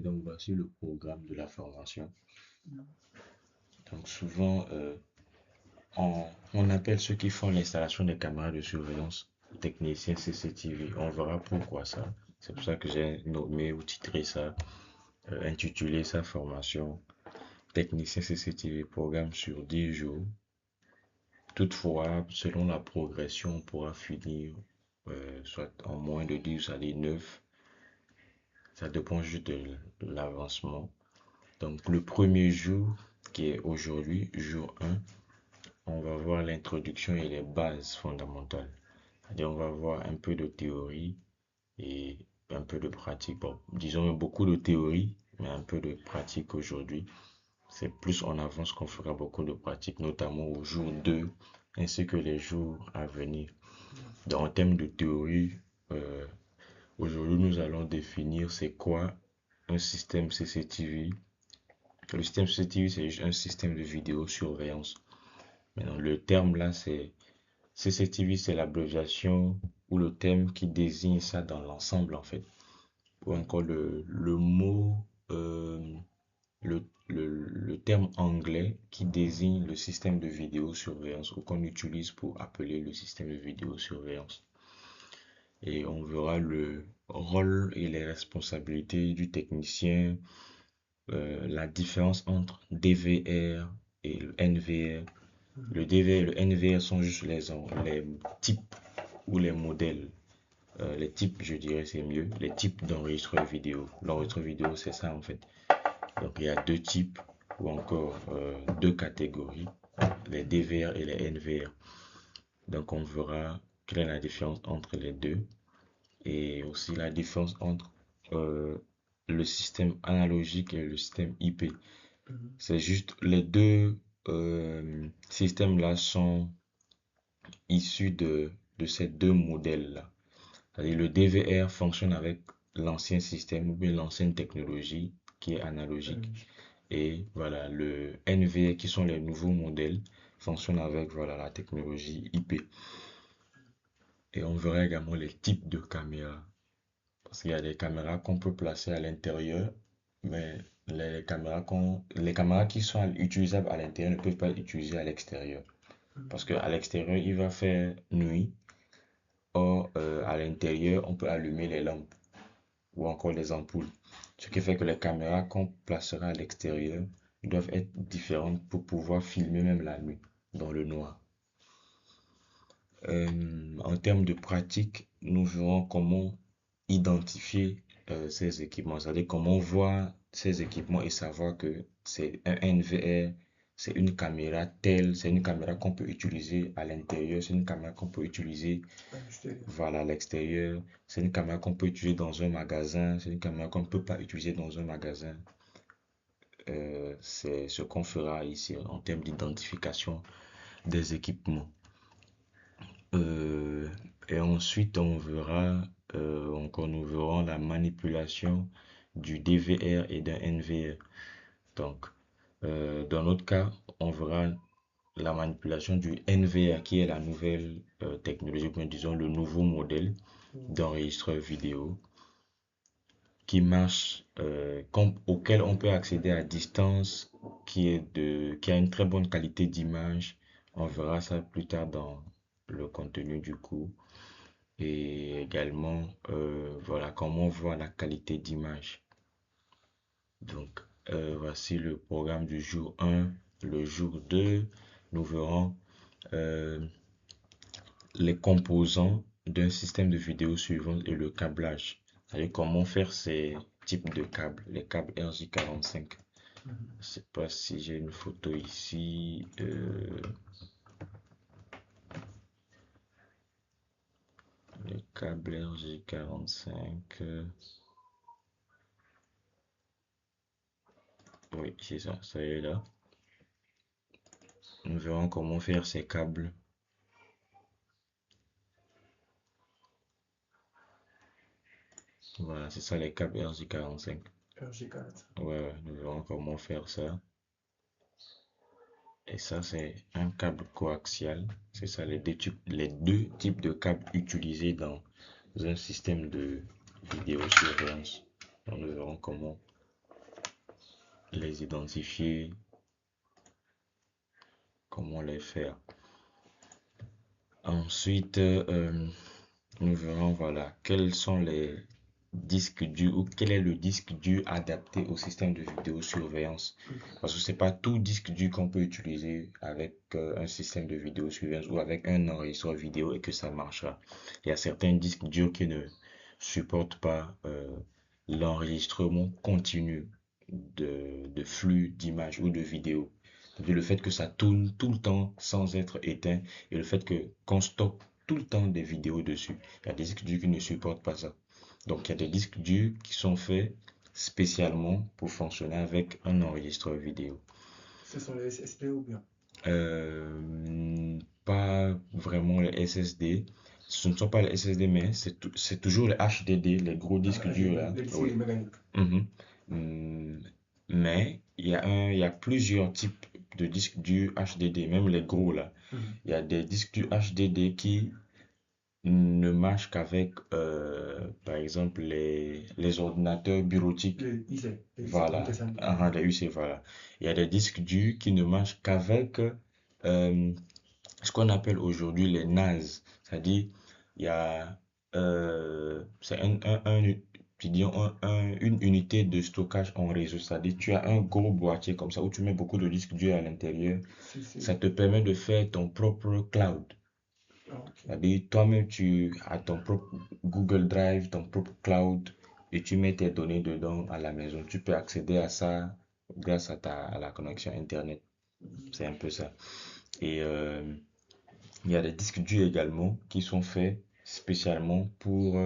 Donc voici le programme de la formation. Donc souvent, on appelle ceux qui font l'installation des caméras de surveillance techniciens CCTV. On verra pourquoi ça. C'est pour ça que j'ai nommé ou titré ça, intitulé sa formation technicien CCTV programme sur 10 jours. Toutefois, selon la progression, on pourra finir soit en moins de 10, allez 9. Ça dépend juste de l'avancement. Donc le premier jour, qui est aujourd'hui, jour 1, on va voir l'introduction et les bases fondamentales. C'est-à-dire on va voir un peu de théorie et un peu de pratique. Bon, disons beaucoup de théorie, mais un peu de pratique aujourd'hui. C'est plus on avance qu'on fera beaucoup de pratique, notamment au jour 2, ainsi que les jours à venir. Donc en termes de théorie, euh, aujourd'hui nous allons définir c'est quoi un système CCTV. Le système CCTV, c'est juste un système de vidéosurveillance. Maintenant, le terme là, c'est CCTV, c'est l'abréviation ou le terme qui désigne ça dans l'ensemble en fait. Ou encore le mot, le terme anglais qui désigne le système de vidéosurveillance ou qu'on utilise pour appeler le système de vidéosurveillance. Et on verra le rôle et les responsabilités du technicien, la différence entre DVR et le NVR. Le DVR et le NVR sont juste les types ou les modèles. Les types, je dirais, c'est mieux. Les types d'enregistreur vidéo. L'enregistreur vidéo, c'est ça en fait. Donc il y a deux types ou encore deux catégories, les DVR et les NVR. Donc on verra quelle est la différence entre les deux et aussi la différence entre euh, le système analogique et le système IP. C'est juste les deux systèmes-là sont issus de ces deux modèles-là. C'est-à-dire le DVR fonctionne avec l'ancien système ou bien l'ancienne technologie qui est analogique. Et voilà, le NVR qui sont les nouveaux modèles fonctionnent avec voilà, la technologie IP. Et on verra également les types de caméras. Parce qu'il y a des caméras qu'on peut placer à l'intérieur, mais les caméras qui sont utilisables à l'intérieur ne peuvent pas être utilisées à l'extérieur. Parce qu'à l'extérieur, il va faire nuit. Or, à l'intérieur, on peut allumer les lampes ou encore les ampoules. Ce qui fait que les caméras qu'on placera à l'extérieur doivent être différentes pour pouvoir filmer même la nuit, dans le noir. En termes de pratique, nous verrons comment identifier ces équipements, c'est-à-dire comment voir ces équipements et savoir que c'est un NVR, c'est une caméra telle, c'est une caméra qu'on peut utiliser à l'intérieur, c'est une caméra qu'on peut utiliser voilà, à l'extérieur, c'est une caméra qu'on peut utiliser dans un magasin, c'est une caméra qu'on ne peut pas utiliser dans un magasin. C'est ce qu'on fera ici en termes d'identification des équipements. Euh, et ensuite, on verra, encore nous verrons la manipulation du DVR et d'un NVR. Donc, dans notre cas, on verra la manipulation du NVR qui est la nouvelle technologie, bien disons le nouveau modèle d'enregistreur vidéo qui marche, auquel on peut accéder à distance, qui a une très bonne qualité d'image. On verra ça plus tard dans le contenu du cours. Et également, voilà comment on voit la qualité d'image. Donc, voici le programme du jour 1. Le jour 2, nous verrons euh, les composants d'un système de vidéosurveillance et le câblage. C'est-à-dire comment faire ces types de câbles, les câbles RJ45. Je ne sais pas si j'ai une photo ici. Les câbles RJ45. Oui, c'est ça, ça y est là. Nous verrons comment faire ces câbles. Voilà, c'est ça les câbles RJ45. RG4. Ouais, nous verrons comment faire ça. Et ça, c'est un câble coaxial. C'est ça les deux types de câbles utilisés dans un système de vidéosurveillance. Donc, nous verrons comment les identifier, comment les faire. Ensuite, nous verrons voilà quels sont les disques durs ou quel est le disque dur adapté au système de vidéosurveillance. Parce que c'est pas tout disque dur qu'on peut utiliser avec un système de vidéosurveillance ou avec un enregistreur vidéo et que ça marchera. Il y a certains disques durs qui ne supportent pas l'enregistrement continu de flux d'images ou de vidéos. Le fait que ça tourne tout le temps sans être éteint et le fait que qu'on stocke tout le temps des vidéos dessus. Il y a des disques durs qui ne supportent pas ça. Donc il y a des disques durs qui sont faits spécialement pour fonctionner avec un enregistreur vidéo. Ce sont les SSD ou bien? Pas vraiment les SSD. Ce ne sont pas les SSD, mais c'est toujours les HDD, les gros disques durs HDD, là. les disques Oui. mécaniques. Mhm. Mais il y a plusieurs types de disques durs HDD, même les gros là. Mhm. Il y a des disques durs HDD qui ne marchent qu'avec, par exemple, les ordinateurs bureautiques. Les IC, les IC Voilà, 3200. ah, des UC, voilà. Il y a des disques durs qui ne marchent qu'avec ce qu'on appelle aujourd'hui les NAS. C'est-à-dire, il y a, c'est disons une unité de stockage en réseau. C'est-à-dire, tu as un gros boîtier comme ça où tu mets beaucoup de disques durs à l'intérieur. Ça te permet de faire ton propre cloud. Ok. C'est-à-dire, toi-même, tu as ton propre Google Drive, ton propre cloud, et tu mets tes données dedans à la maison. Tu peux accéder à ça grâce à la connexion Internet. C'est un peu ça. Et il y a des disques durs également qui sont faits spécialement pour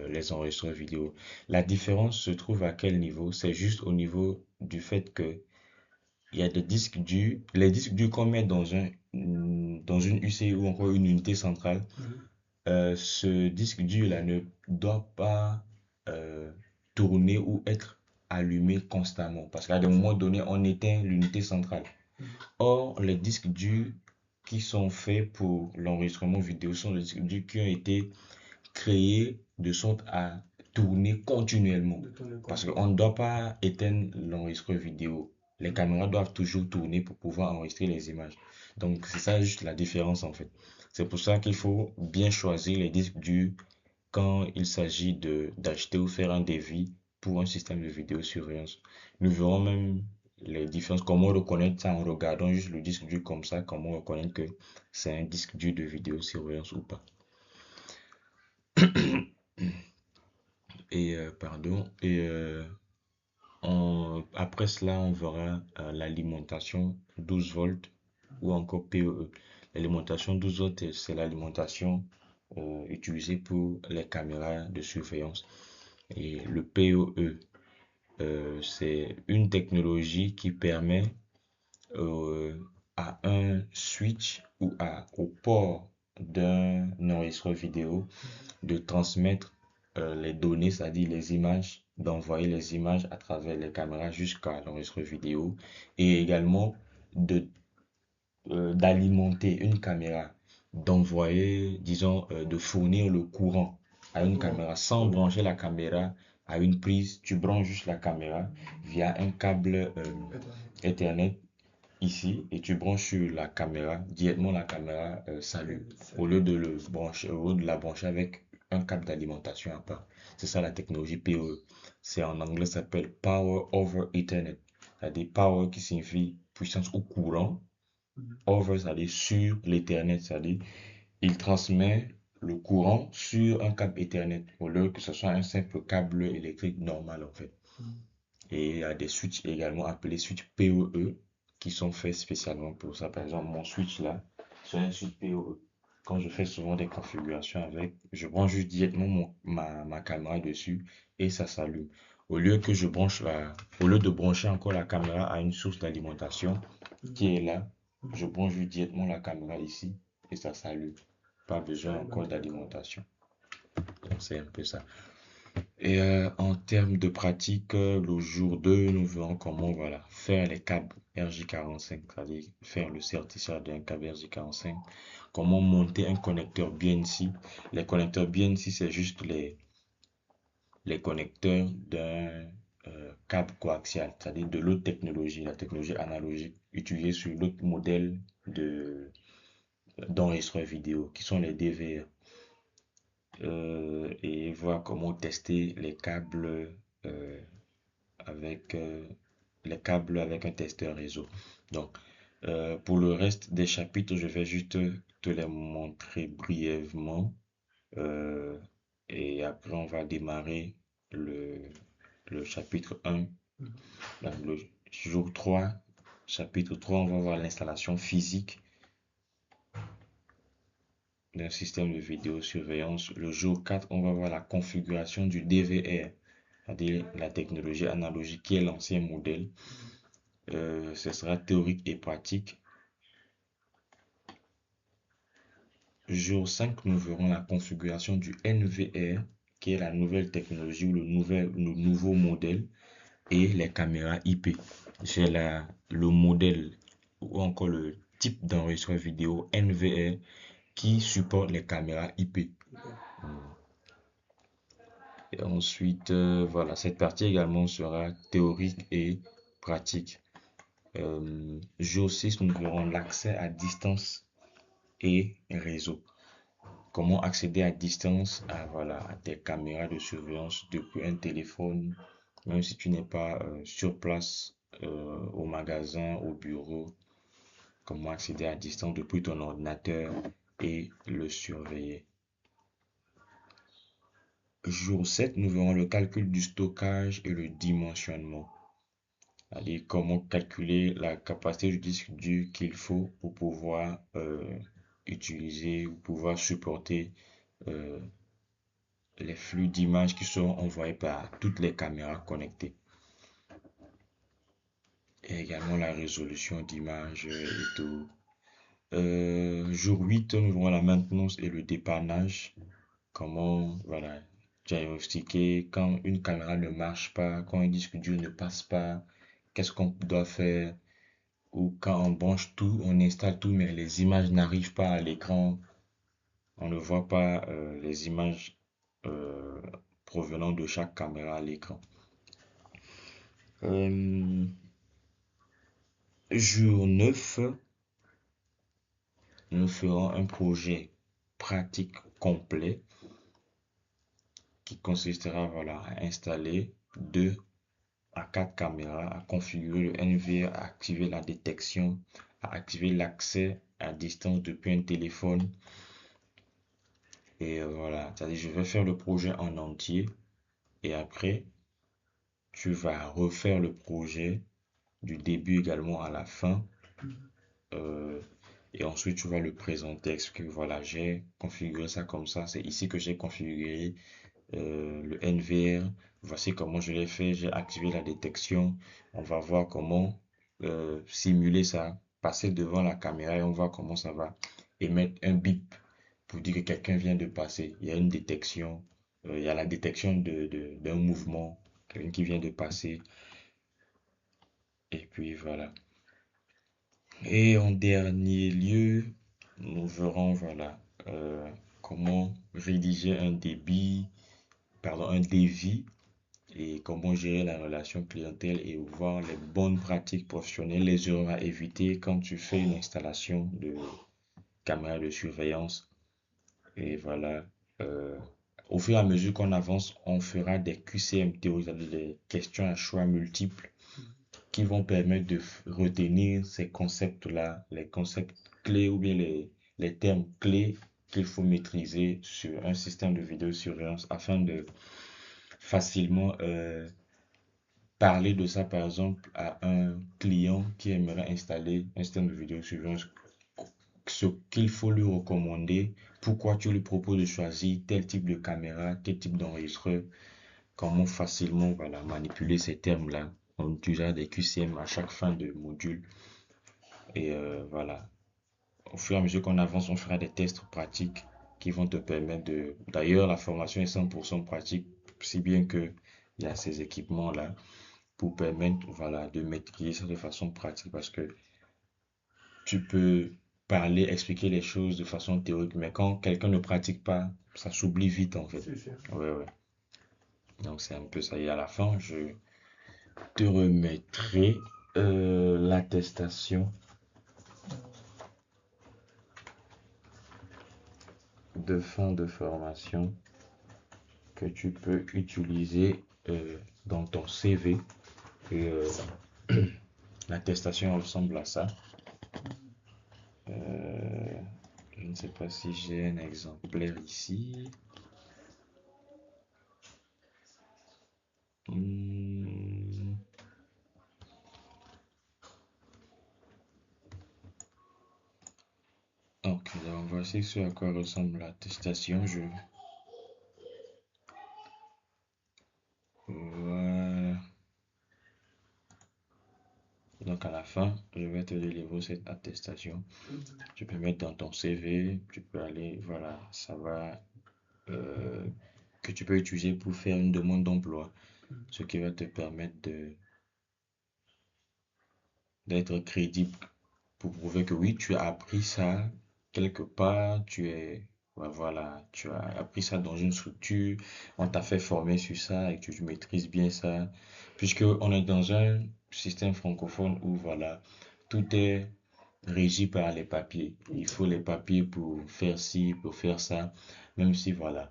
les enregistreurs vidéo. La différence se trouve à quel niveau? C'est juste au niveau du fait que il y a des disques durs, les disques durs qu'on met dans une UCI ou encore une unité centrale. Mhm. Ce disque dur-là ne doit pas euh, tourner ou être allumé constamment parce qu'à des moments donnés, on éteint l'unité centrale. Mhm. Or, les disques durs qui sont faits pour l'enregistrement vidéo sont des disques durs qui ont été créés de sorte à tourner continuellement. De tourner Parce continuellement. qu'on ne doit pas éteindre l'enregistreur vidéo. Les Mhm. caméras doivent toujours tourner pour pouvoir enregistrer les images. Donc, c'est ça juste la différence en fait. C'est pour ça qu'il faut bien choisir les disques durs quand il s'agit d'acheter ou faire un devis pour un système de vidéosurveillance. Nous verrons même les différences, comment reconnaître ça en regardant juste le disque dur comme ça, comment reconnaître que c'est un disque dur de vidéosurveillance ou pas. Et pardon, et après cela, on verra l'alimentation 12 volts ou encore PoE. L'alimentation 12 volts, c'est l'alimentation utilisée pour les caméras de surveillance. Et le PoE, c'est une technologie qui permet euh, à un switch ou au port d'un enregistreur vidéo Mhm. de transmettre les données, c'est-à-dire les images, d'envoyer les images à travers les caméras jusqu'à l'enregistreur vidéo et également de d'alimenter une caméra, d'envoyer, disons, de fournir le courant à Le une courant. caméra sans Ok. brancher la caméra à une prise. Tu branches juste la caméra via un câble Ethernet. Ethernet ici et tu branches sur la caméra. Directement, la caméra s'allume au Salut. lieu de au lieu de la brancher avec un câble d'alimentation à part. C'est ça la technologie PoE. C'est en anglais, ça s'appelle Power over Ethernet. C'est-à-dire power qui signifie puissance ou courant Mhm. over, c'est-à-dire sur l'Ethernet, c'est-à-dire il transmet le courant sur un câble Ethernet au lieu que ce soit un simple câble électrique normal en fait. Mhm. Et il y a des switches également appelés switches PoE qui sont faits spécialement pour ça. Par exemple, mon switch là, c'est un switch PoE. Quand je fais souvent des configurations avec, je branche juste directement ma caméra dessus et ça s'allume. Au lieu de brancher encore la caméra à une source d'alimentation Mhm. qui est là, Mhm. je branche juste directement la caméra ici et ça s'allume. Pas besoin encore D'accord. d'alimentation. Donc c'est un peu ça. Et en termes de pratique, le jour 2 nous verrons comment voilà, faire les câbles RJ45, c'est-à-dire faire le certificat d'un câble RJ45, comment monter un connecteur BNC. Les connecteurs BNC, c'est juste les connecteurs câble coaxial, c'est-à-dire de l'autre technologie, la technologie analogique utilisée sur l'autre modèle de d'enregistrement vidéo, qui sont les DVR. Et voir comment tester euh, avec les câbles avec un testeur réseau. Donc, pour le reste des chapitres, je vais juste te les montrer brièvement. Euh, et après, on va démarrer le, le chapitre 1. Donc, le jour 3, chapitre 3, on va voir l'installation physique d'un système de vidéosurveillance. Le jour 4, on va voir la configuration du DVR, c'est-à-dire la technologie analogique qui est l'ancien modèle. Ce sera théorique et pratique. Jour 5, nous verrons la configuration du NVR, qui est la nouvelle technologie ou le nouveau modèle, et les caméras IP. J'ai le modèle ou encore le type d'enregistrement vidéo NVR qui supporte les caméras IP. Et ensuite, voilà, cette partie également sera théorique et pratique. Jour 6, nous verrons l'accès à distance et réseau. Comment accéder à distance à, voilà, à tes caméras de surveillance depuis un téléphone, même si tu n'es pas sur place au magasin, au bureau. Comment accéder à distance depuis ton ordinateur et le surveiller. Jour 7, nous verrons le calcul du stockage et le dimensionnement. C'est-à-dire comment calculer la capacité du disque dur qu'il faut pour pouvoir utiliser ou pouvoir supporter euh, les flux d'images qui seront envoyés par toutes les caméras connectées. Et également la résolution d'images et tout. Jour 8, nous verrons la maintenance et le dépannage. Comment, voilà, diagnostiquer quand une caméra ne marche pas, quand un disque dur ne passe pas, qu'est-ce qu'on doit faire, ou quand on branche tout, on installe tout, mais les images n'arrivent pas à l'écran, on ne voit pas les images euh, provenant de chaque caméra à l'écran. Euh, Jour 9, nous ferons un projet pratique complet qui consistera, voilà, à installer 2 à 4 caméras, à configurer le NVR, à activer la détection, à activer l'accès à distance depuis un téléphone. Et voilà, c'est-à-dire je vais faire le projet en entier et après tu vas refaire le projet du début également à la fin. euh, et ensuite tu vas le présenter, expliquer que voilà, j'ai configuré ça comme ça, c'est ici que j'ai configuré le NVR, voici comment je l'ai fait, j'ai activé la détection, on va voir comment simuler ça, passer devant la caméra et on voit comment ça va émettre un bip pour dire que quelqu'un vient de passer, il y a une détection, il y a la détection d'un mouvement, quelqu'un qui vient de passer, et puis voilà. Et en dernier lieu, nous verrons, voilà, comment rédiger un devis et comment gérer la relation clientèle et voir les bonnes pratiques professionnelles, les erreurs à éviter quand tu fais une installation de caméra de surveillance. Et voilà, euh, au fur et à mesure qu'on avance, on fera des QCM théoriques, c'est-à-dire des questions à choix multiples qui vont permettre de retenir ces concepts-là, les concepts clés ou bien les termes clés qu'il faut maîtriser sur un système de vidéosurveillance afin de facilement parler de ça par exemple à un client qui aimerait installer un système de vidéosurveillance, ce qu'il faut lui recommander, pourquoi tu lui proposes de choisir tel type de caméra, tel type d'enregistreur, comment facilement, voilà, manipuler ces termes-là en utilisant des QCM à chaque fin de module. Et voilà, au fur et à mesure qu'on avance, on fera des tests pratiques qui vont te permettre de... D'ailleurs, la formation est 100% pratique, si bien que il y a ces équipements-là pour permettre, voilà, de maîtriser ça de façon pratique parce que tu peux parler, expliquer les choses de façon théorique, mais quand quelqu'un ne pratique pas, ça s'oublie vite en fait. C'est sûr. Ouais, ouais. Donc c'est un peu ça. Et à la fin, te remettrai l'attestation de fin de formation que tu peux utiliser dans ton CV. Et l'attestation ressemble à ça. Je ne sais pas si j'ai un exemplaire ici. Ok, donc voici ce à quoi ressemble l'attestation. Voilà. Donc à la fin, je vais te délivrer cette attestation. Tu peux mettre dans ton CV, tu peux aller, voilà, ça va, que tu peux utiliser pour faire une demande d'emploi, ce qui va te permettre d'être crédible pour prouver que oui, tu as appris ça quelque part, voilà, tu as appris ça dans une structure, on t'a fait former sur ça et que tu maîtrises bien ça, puisque on est dans un système francophone où voilà, tout est régi par les papiers. Il faut les papiers pour faire ci, pour faire ça, même si voilà.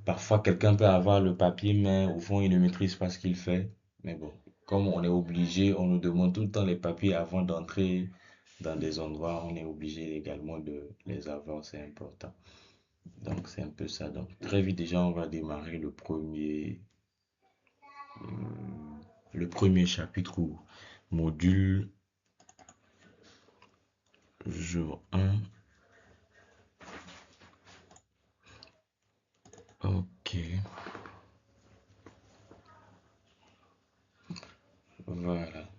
Parfois, quelqu'un peut avoir le papier, mais au fond, il ne maîtrise pas ce qu'il fait. Mais bon, comme on est obligé, on nous demande tout le temps les papiers avant d'entrer dans des endroits, on est obligé également de les avoir, c'est important. Donc, c'est un peu ça. Donc, très vite, déjà, on va démarrer le premier chapitre ou module jour 1. Ok, voilà.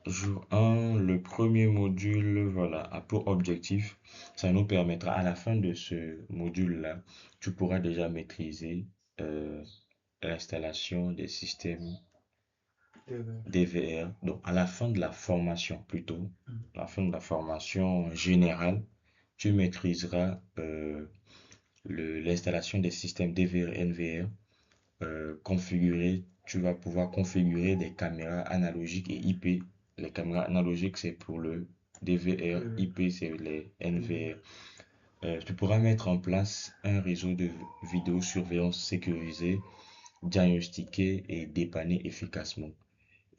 Jour 1, le premier module, voilà, a pour objectif, ça nous permettra à la fin de ce module-là, tu pourras déjà maîtriser euh, l'installation des systèmes DVR. Donc, à la fin de la formation, plutôt, à la fin de la formation générale, tu maîtriseras l'installation des systèmes DVR, NVR, configurer, tu vas pouvoir configurer des caméras analogiques et IP. Les caméras analogiques, c'est pour le DVR, IP, c'est les NVR. Tu pourras mettre en place un réseau de vidéosurveillance sécurisé, diagnostiqué et dépanné efficacement.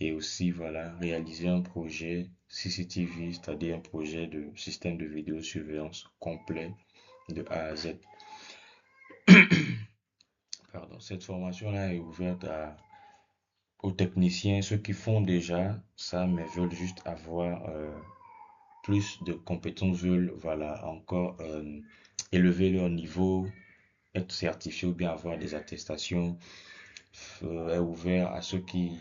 Et aussi, voilà, réaliser un projet CCTV, c'est-à-dire un projet de système de vidéosurveillance complet de A à Z. Pardon, cette formation-là est ouverte aux techniciens, ceux qui font déjà ça, mais veulent juste avoir plus de compétences, veulent voilà, encore élever leur niveau, être certifié ou bien avoir des attestations, est ouvert à ceux qui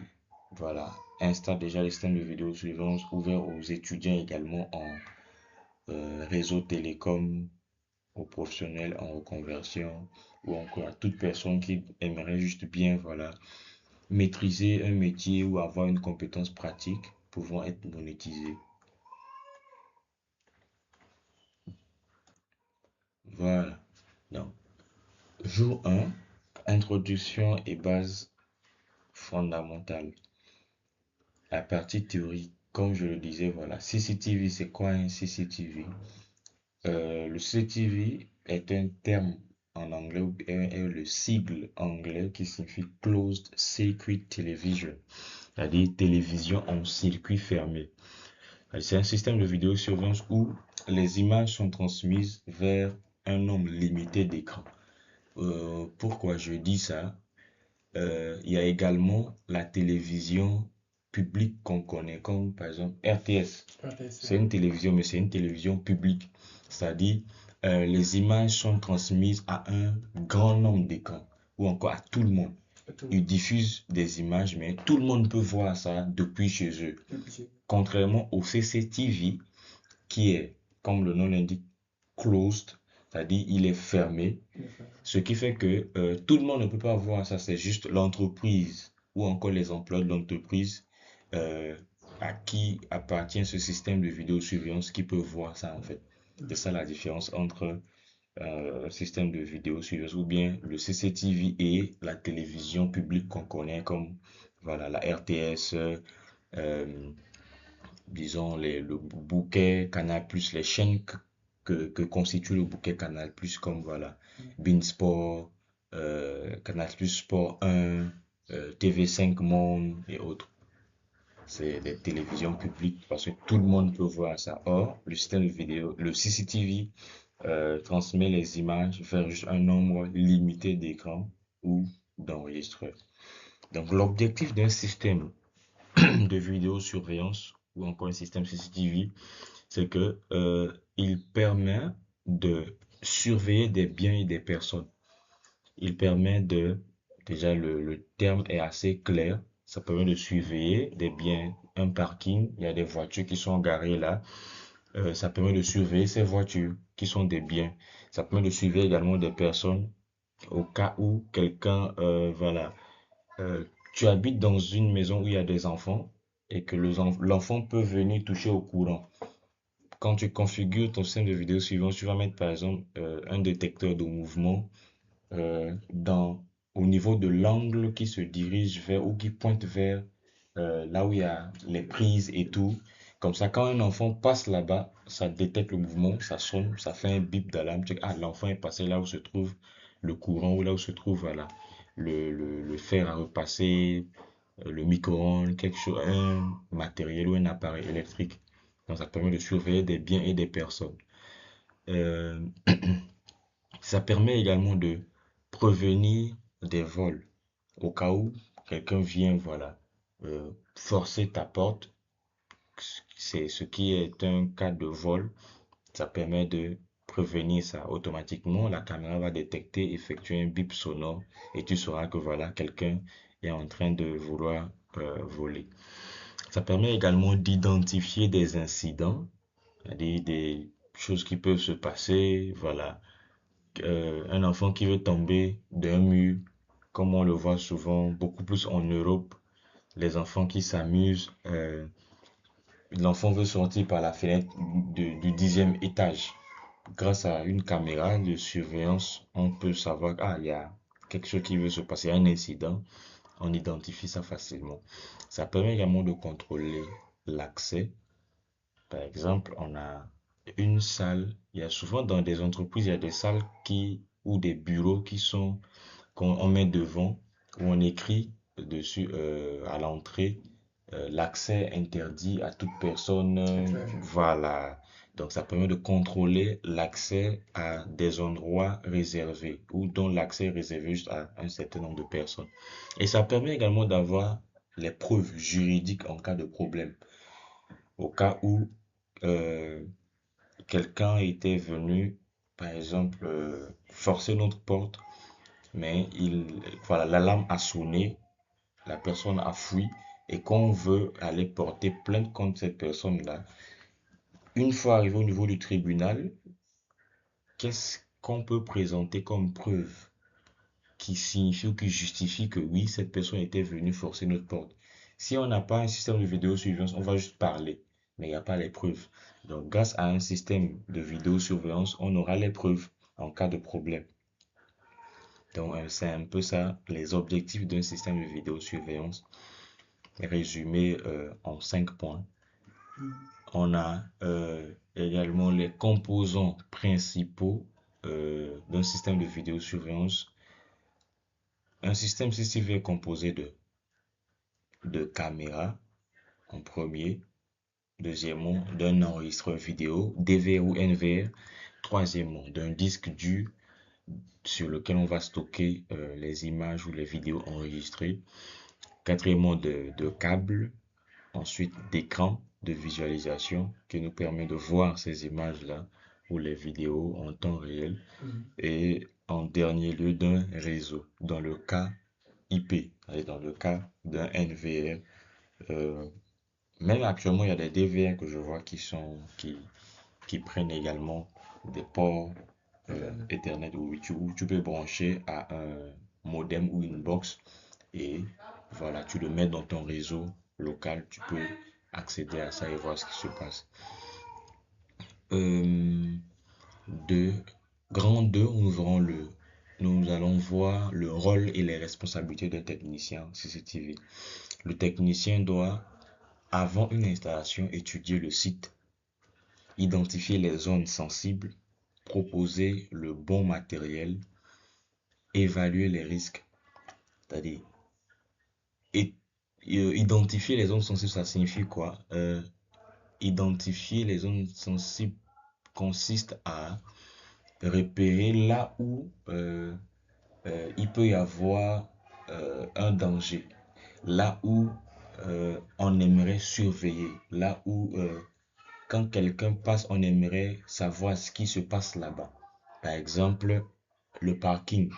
voilà, installent déjà les systèmes de vidéosurveillance, ouvert aux étudiants également en réseau télécom, aux professionnels en reconversion ou encore à toute personne qui aimerait juste bien voilà, maîtriser un métier ou avoir une compétence pratique pouvant être monétisée. Voilà. Donc, jour 1, introduction et base fondamentale. La partie théorique, comme je le disais, voilà. CCTV, c'est quoi un CCTV? Le CCTV est un terme en anglais, est le sigle anglais qui signifie Closed Circuit Television, c'est-à-dire télévision en circuit fermé. C'est un système de vidéosurveillance où les images sont transmises vers un nombre limité d'écrans. Pourquoi je dis ça? Il y a également la télévision publique qu'on connaît, comme par exemple RTS. C'est une télévision, mais c'est une télévision publique. C'est-à-dire, les images sont transmises à un grand nombre d'écrans, ou encore à tout le monde. Ils diffusent des images, mais tout le monde peut voir ça depuis chez eux. Contrairement au CCTV, qui est, comme le nom l'indique, closed, c'est-à-dire il est fermé. Ce qui fait que tout le monde ne peut pas voir ça, c'est juste l'entreprise ou encore les emplois de l'entreprise à qui appartient ce système de vidéosurveillance qui peut voir ça en fait. C'est ça la différence entre un système de vidéosurveillance, ou bien le CCTV et la télévision publique qu'on connaît comme voilà, la RTS, disons le bouquet Canal+, les chaînes que constitue le bouquet Canal+, comme voilà, Beansport, Canal+, Sport 1, TV5 Monde et autres. C'est des télévisions publiques parce que tout le monde peut voir ça. Or, le système de vidéo, le CCTV, transmet les images vers juste un nombre limité d'écrans ou d'enregistreurs. Donc, l'objectif d'un système de vidéosurveillance ou encore un système CCTV, c'est que il permet de surveiller des biens et des personnes. Il permet de, déjà le terme est assez clair, ça permet de surveiller des biens, un parking, il y a des voitures qui sont garées là. Ça permet de surveiller ces voitures qui sont des biens. Ça permet de surveiller également des personnes au cas où quelqu'un, voilà, tu habites dans une maison où il y a des enfants et que l'enfant peut venir toucher au courant. Quand tu configures ton système de vidéosurveillance, tu vas mettre par exemple un détecteur de mouvement au niveau de l'angle qui se dirige vers ou qui pointe vers là où il y a les prises et tout. Comme ça, quand un enfant passe là-bas, ça détecte le mouvement, ça sonne, ça fait un bip d'alarme. Tu dis, ah, l'enfant est passé là où se trouve le courant ou là où se trouve voilà, le fer à repasser, le micro-ondes, quelque chose, un matériel ou un appareil électrique. Donc, ça permet de surveiller des biens et des personnes. Euh, Ça permet également de prévenir des vols. Au cas où quelqu'un vient, voilà, forcer ta porte, c'est ce qui est un cas de vol. Ça permet de prévenir ça automatiquement. La caméra va détecter, effectuer un bip sonore et tu sauras que voilà, quelqu'un est en train de vouloir voler. Ça permet également d'identifier des incidents, c'est-à-dire des choses qui peuvent se passer, voilà, un enfant qui veut tomber d'un mur, comme on le voit souvent, beaucoup plus en Europe, les enfants qui s'amusent, l'enfant veut sortir par la fenêtre du 10e étage. Grâce à une caméra de surveillance, on peut savoir, ah, il y a quelque chose qui veut se passer, un incident, on identifie ça facilement. Ça permet également de contrôler l'accès. Par exemple, on a une salle, il y a souvent dans des entreprises, il y a des salles ou des bureaux qu'on met devant, où on écrit dessus à l'entrée, l'accès interdit à toute personne. Voilà. Donc ça permet de contrôler l'accès à des endroits réservés ou dont l'accès est réservé juste à un certain nombre de personnes. Et ça permet également d'avoir les preuves juridiques en cas de problème. Au cas où euh, quelqu'un était venu, par exemple, forcer notre porte, mais voilà, l'alarme a sonné, la personne a fui, et qu'on veut aller porter plainte contre cette personne-là. Une fois arrivé au niveau du tribunal, qu'est-ce qu'on peut présenter comme preuve qui signifie ou qui justifie que oui, cette personne était venue forcer notre porte? Si on n'a pas un système de vidéosurveillance, on va juste parler, mais il n'y a pas les preuves. Donc, grâce à un système de vidéosurveillance, on aura les preuves en cas de problème. Donc, c'est un peu ça, les objectifs d'un système de vidéosurveillance résumé en 5 points. On a également les composants principaux d'un système de vidéosurveillance. Un système CCTV est composé de caméras en premier, deuxièmement d'un enregistreur vidéo, DVR ou NVR, troisièmement d'un disque dur sur lequel on va stocker les images ou les vidéos enregistrées, quatrièmement de câbles, ensuite d'écran de visualisation qui nous permet de voir ces images-là ou les vidéos en temps réel, et en dernier lieu d'un réseau dans le cas IP, et dans le cas d'un NVR. Même actuellement, il y a des DVR que je vois qui prennent également des ports Ethernet où tu peux brancher à un modem ou une box et voilà, tu le mets dans ton réseau local, tu peux accéder à ça et voir ce qui se passe. 2. Grand 2, nous allons voir le rôle et les responsabilités d'un technicien CCTV. Le technicien doit, avant une installation, étudier le site, identifier les zones sensibles, proposer le bon matériel, évaluer les risques, c'est-à-dire et, identifier les zones sensibles, ça signifie quoi? Identifier les zones sensibles consiste à repérer là où il peut y avoir un danger, là où on aimerait surveiller, là où quand quelqu'un passe, on aimerait savoir ce qui se passe là-bas. Par exemple, le parking,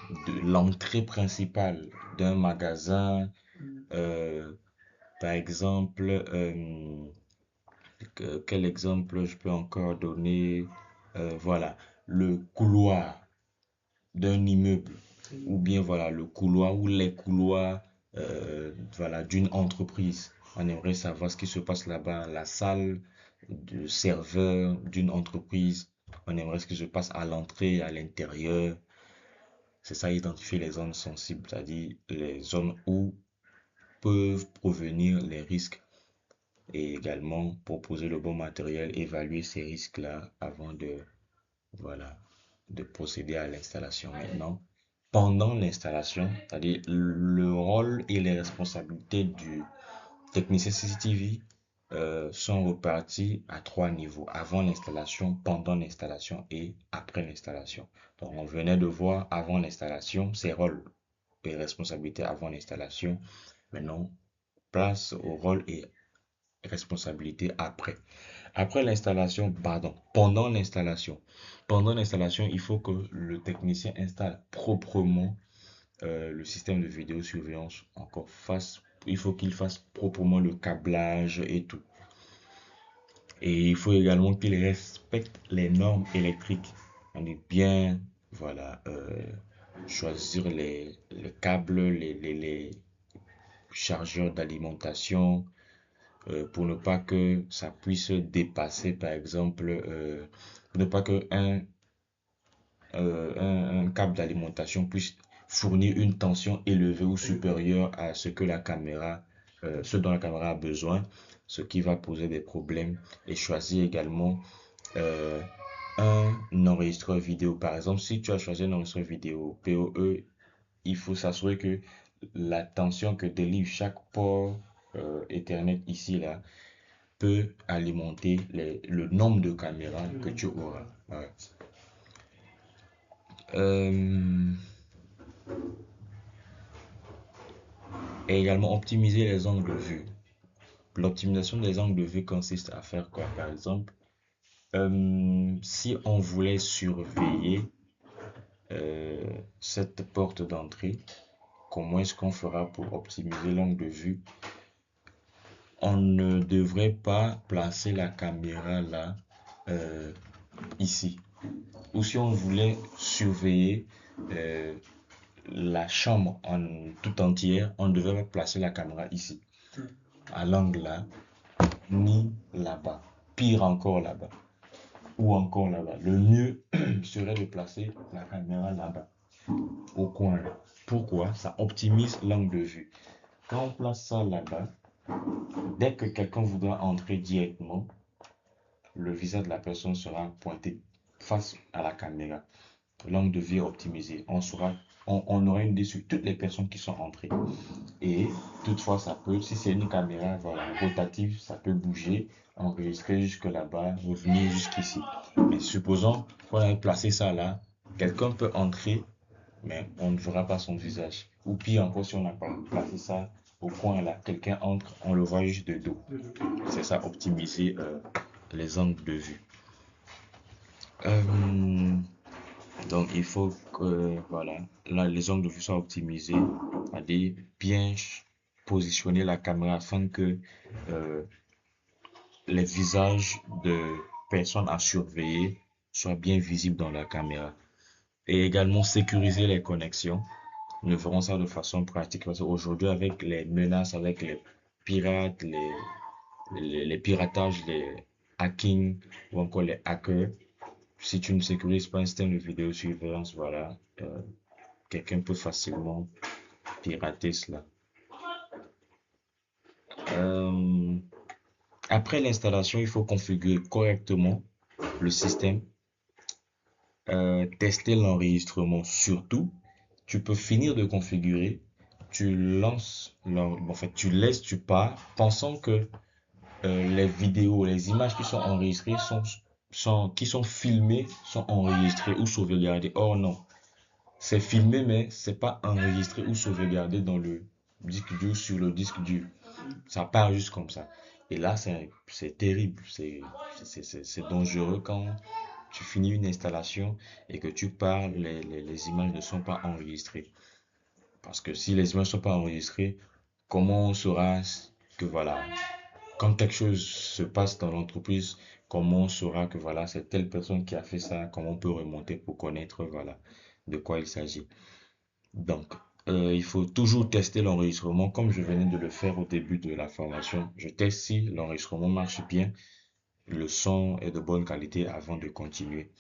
l'entrée principale d'un magasin, euh, par exemple, quel exemple je peux encore donner? Voilà, le couloir d'un immeuble, ou bien voilà, le couloir ou les couloirs voilà, d'une entreprise. On aimerait savoir ce qui se passe là-bas, la salle de serveur d'une entreprise. On aimerait ce qui se passe à l'entrée, à l'intérieur. C'est ça, identifier les zones sensibles, c'est-à-dire les zones où peuvent provenir les risques et également proposer le bon matériel, évaluer ces risques-là avant de, voilà, de procéder à l'installation. Maintenant, pendant l'installation, c'est-à-dire le rôle et les responsabilités du technicien CCTV sont repartis à trois niveaux, avant l'installation, pendant l'installation et après l'installation. Donc, on venait de voir avant l'installation ses rôles et responsabilités avant l'installation. Maintenant, place au rôle et responsabilités après. Après l'installation, pardon, pendant l'installation. Pendant l'installation, il faut que le technicien installe proprement le système de vidéosurveillance. Encore fasse, il faut qu'il fasse proprement le câblage et tout. Et il faut également qu'il respecte les normes électriques. On est bien, voilà, choisir les câbles, les chargeurs d'alimentation, pour ne pas que ça puisse dépasser, par exemple, pour ne pas que un câble d'alimentation puisse fournir une tension élevée ou supérieure à ce que la caméra, ce dont la caméra a besoin, ce qui va poser des problèmes. Et choisir également euh, un enregistreur vidéo. Par exemple, si tu as choisi un enregistreur vidéo PoE, il faut s'assurer que la tension que délivre chaque port Ethernet ici là peut alimenter le nombre de caméras que tu auras. Ouais. Euh, et également optimiser les angles de vue. L'optimisation des angles de vue consiste à faire quoi? Par exemple, si on voulait surveiller cette porte d'entrée, comment est-ce qu'on fera pour optimiser l'angle de vue? On ne devrait pas placer la caméra là, euh, ici. Ou si on voulait surveiller euh, la chambre en tout entière, on ne devrait pas placer la caméra ici, à l'angle là, ni là-bas. Pire encore là-bas. Ou encore là-bas. Le mieux serait de placer la caméra là-bas, au coin là. Pourquoi? Ça optimise l'angle de vue. Quand on place ça là-bas, dès que quelqu'un voudra entrer directement, le visage de la personne sera pointé face à la caméra. L'angle de vue est optimisé. On aura une idée sur toutes les personnes qui sont entrées. Et toutefois, ça peut, si c'est une caméra voilà, rotative, ça peut bouger, enregistrer jusque là-bas, revenir jusqu'ici. Mais supposons qu'on a placé ça là, quelqu'un peut entrer, mais on ne verra pas son visage. Ou pire encore, si on n'a pas placé ça au coin là, quelqu'un entre, on le voit juste de dos. C'est ça, optimiser les angles de vue. Donc, il faut que, voilà, là, les angles de vue soient optimisés, c'est-à-dire bien positionner la caméra afin que les visages de personnes à surveiller soient bien visibles dans la caméra. Et également sécuriser les connexions. Nous ferons ça de façon pratique parce qu'aujourd'hui, avec les menaces, avec les pirates, les piratages, les hacking ou encore les hackers, si tu ne sécurises pas un système de vidéosurveillance, voilà, quelqu'un peut facilement pirater cela. Euh, Après l'installation, il faut configurer correctement le système, tester l'enregistrement. Surtout, tu peux finir de configurer, tu lances, en fait, tu laisses, tu pars, pensant que les vidéos, les images qui sont enregistrées qui sont filmées sont enregistrées ou sauvegardées. Or non, c'est filmé mais c'est pas enregistré ou sauvegardé dans le disque dur sur le disque dur. Ça part juste comme ça. Et là, c'est terrible, c'est dangereux quand tu finis une installation et que tu pars, les images ne sont pas enregistrées. Parce que si les images ne sont pas enregistrées, comment on saura que voilà, quand quelque chose se passe dans l'entreprise, comment on saura que voilà, c'est telle personne qui a fait ça, comment on peut remonter pour connaître voilà, de quoi il s'agit. Donc, il faut toujours tester l'enregistrement comme je venais de le faire au début de la formation. Je teste si l'enregistrement marche bien, le son est de bonne qualité avant de continuer.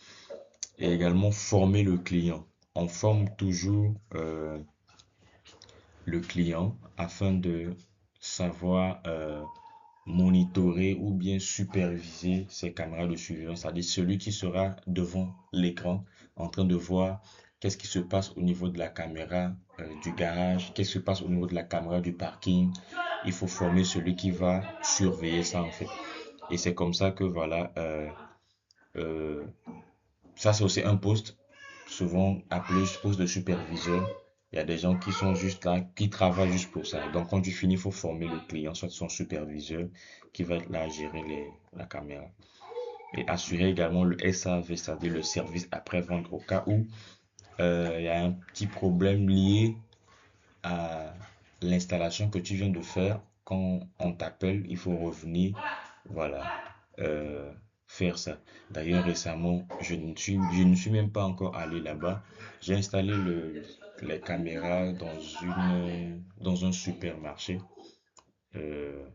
Et également former le client. On forme toujours le client afin de savoir monitorer ou bien superviser ses caméras de surveillance, c'est-à-dire celui qui sera devant l'écran en train de voir qu'est-ce qui se passe au niveau de la caméra du garage, qu'est-ce qui se passe au niveau de la caméra du parking. Il faut former celui qui va surveiller ça en fait. Et c'est comme ça que voilà, euh, ça c'est aussi un poste souvent appelé poste de superviseur. Il y a des gens qui sont juste là, qui travaillent juste pour ça. Donc quand tu finis, il faut former le client, soit son superviseur, qui va être là à gérer la caméra. Et assurer également le SAV, c'est-à-dire le service après-vente, au cas où il y a un petit problème lié à l'installation que tu viens de faire. Quand on t'appelle, il faut revenir, voilà, euh, faire ça. D'ailleurs, récemment, je ne suis même pas encore allé là-bas. J'ai installé les caméras dans un supermarché. Euh,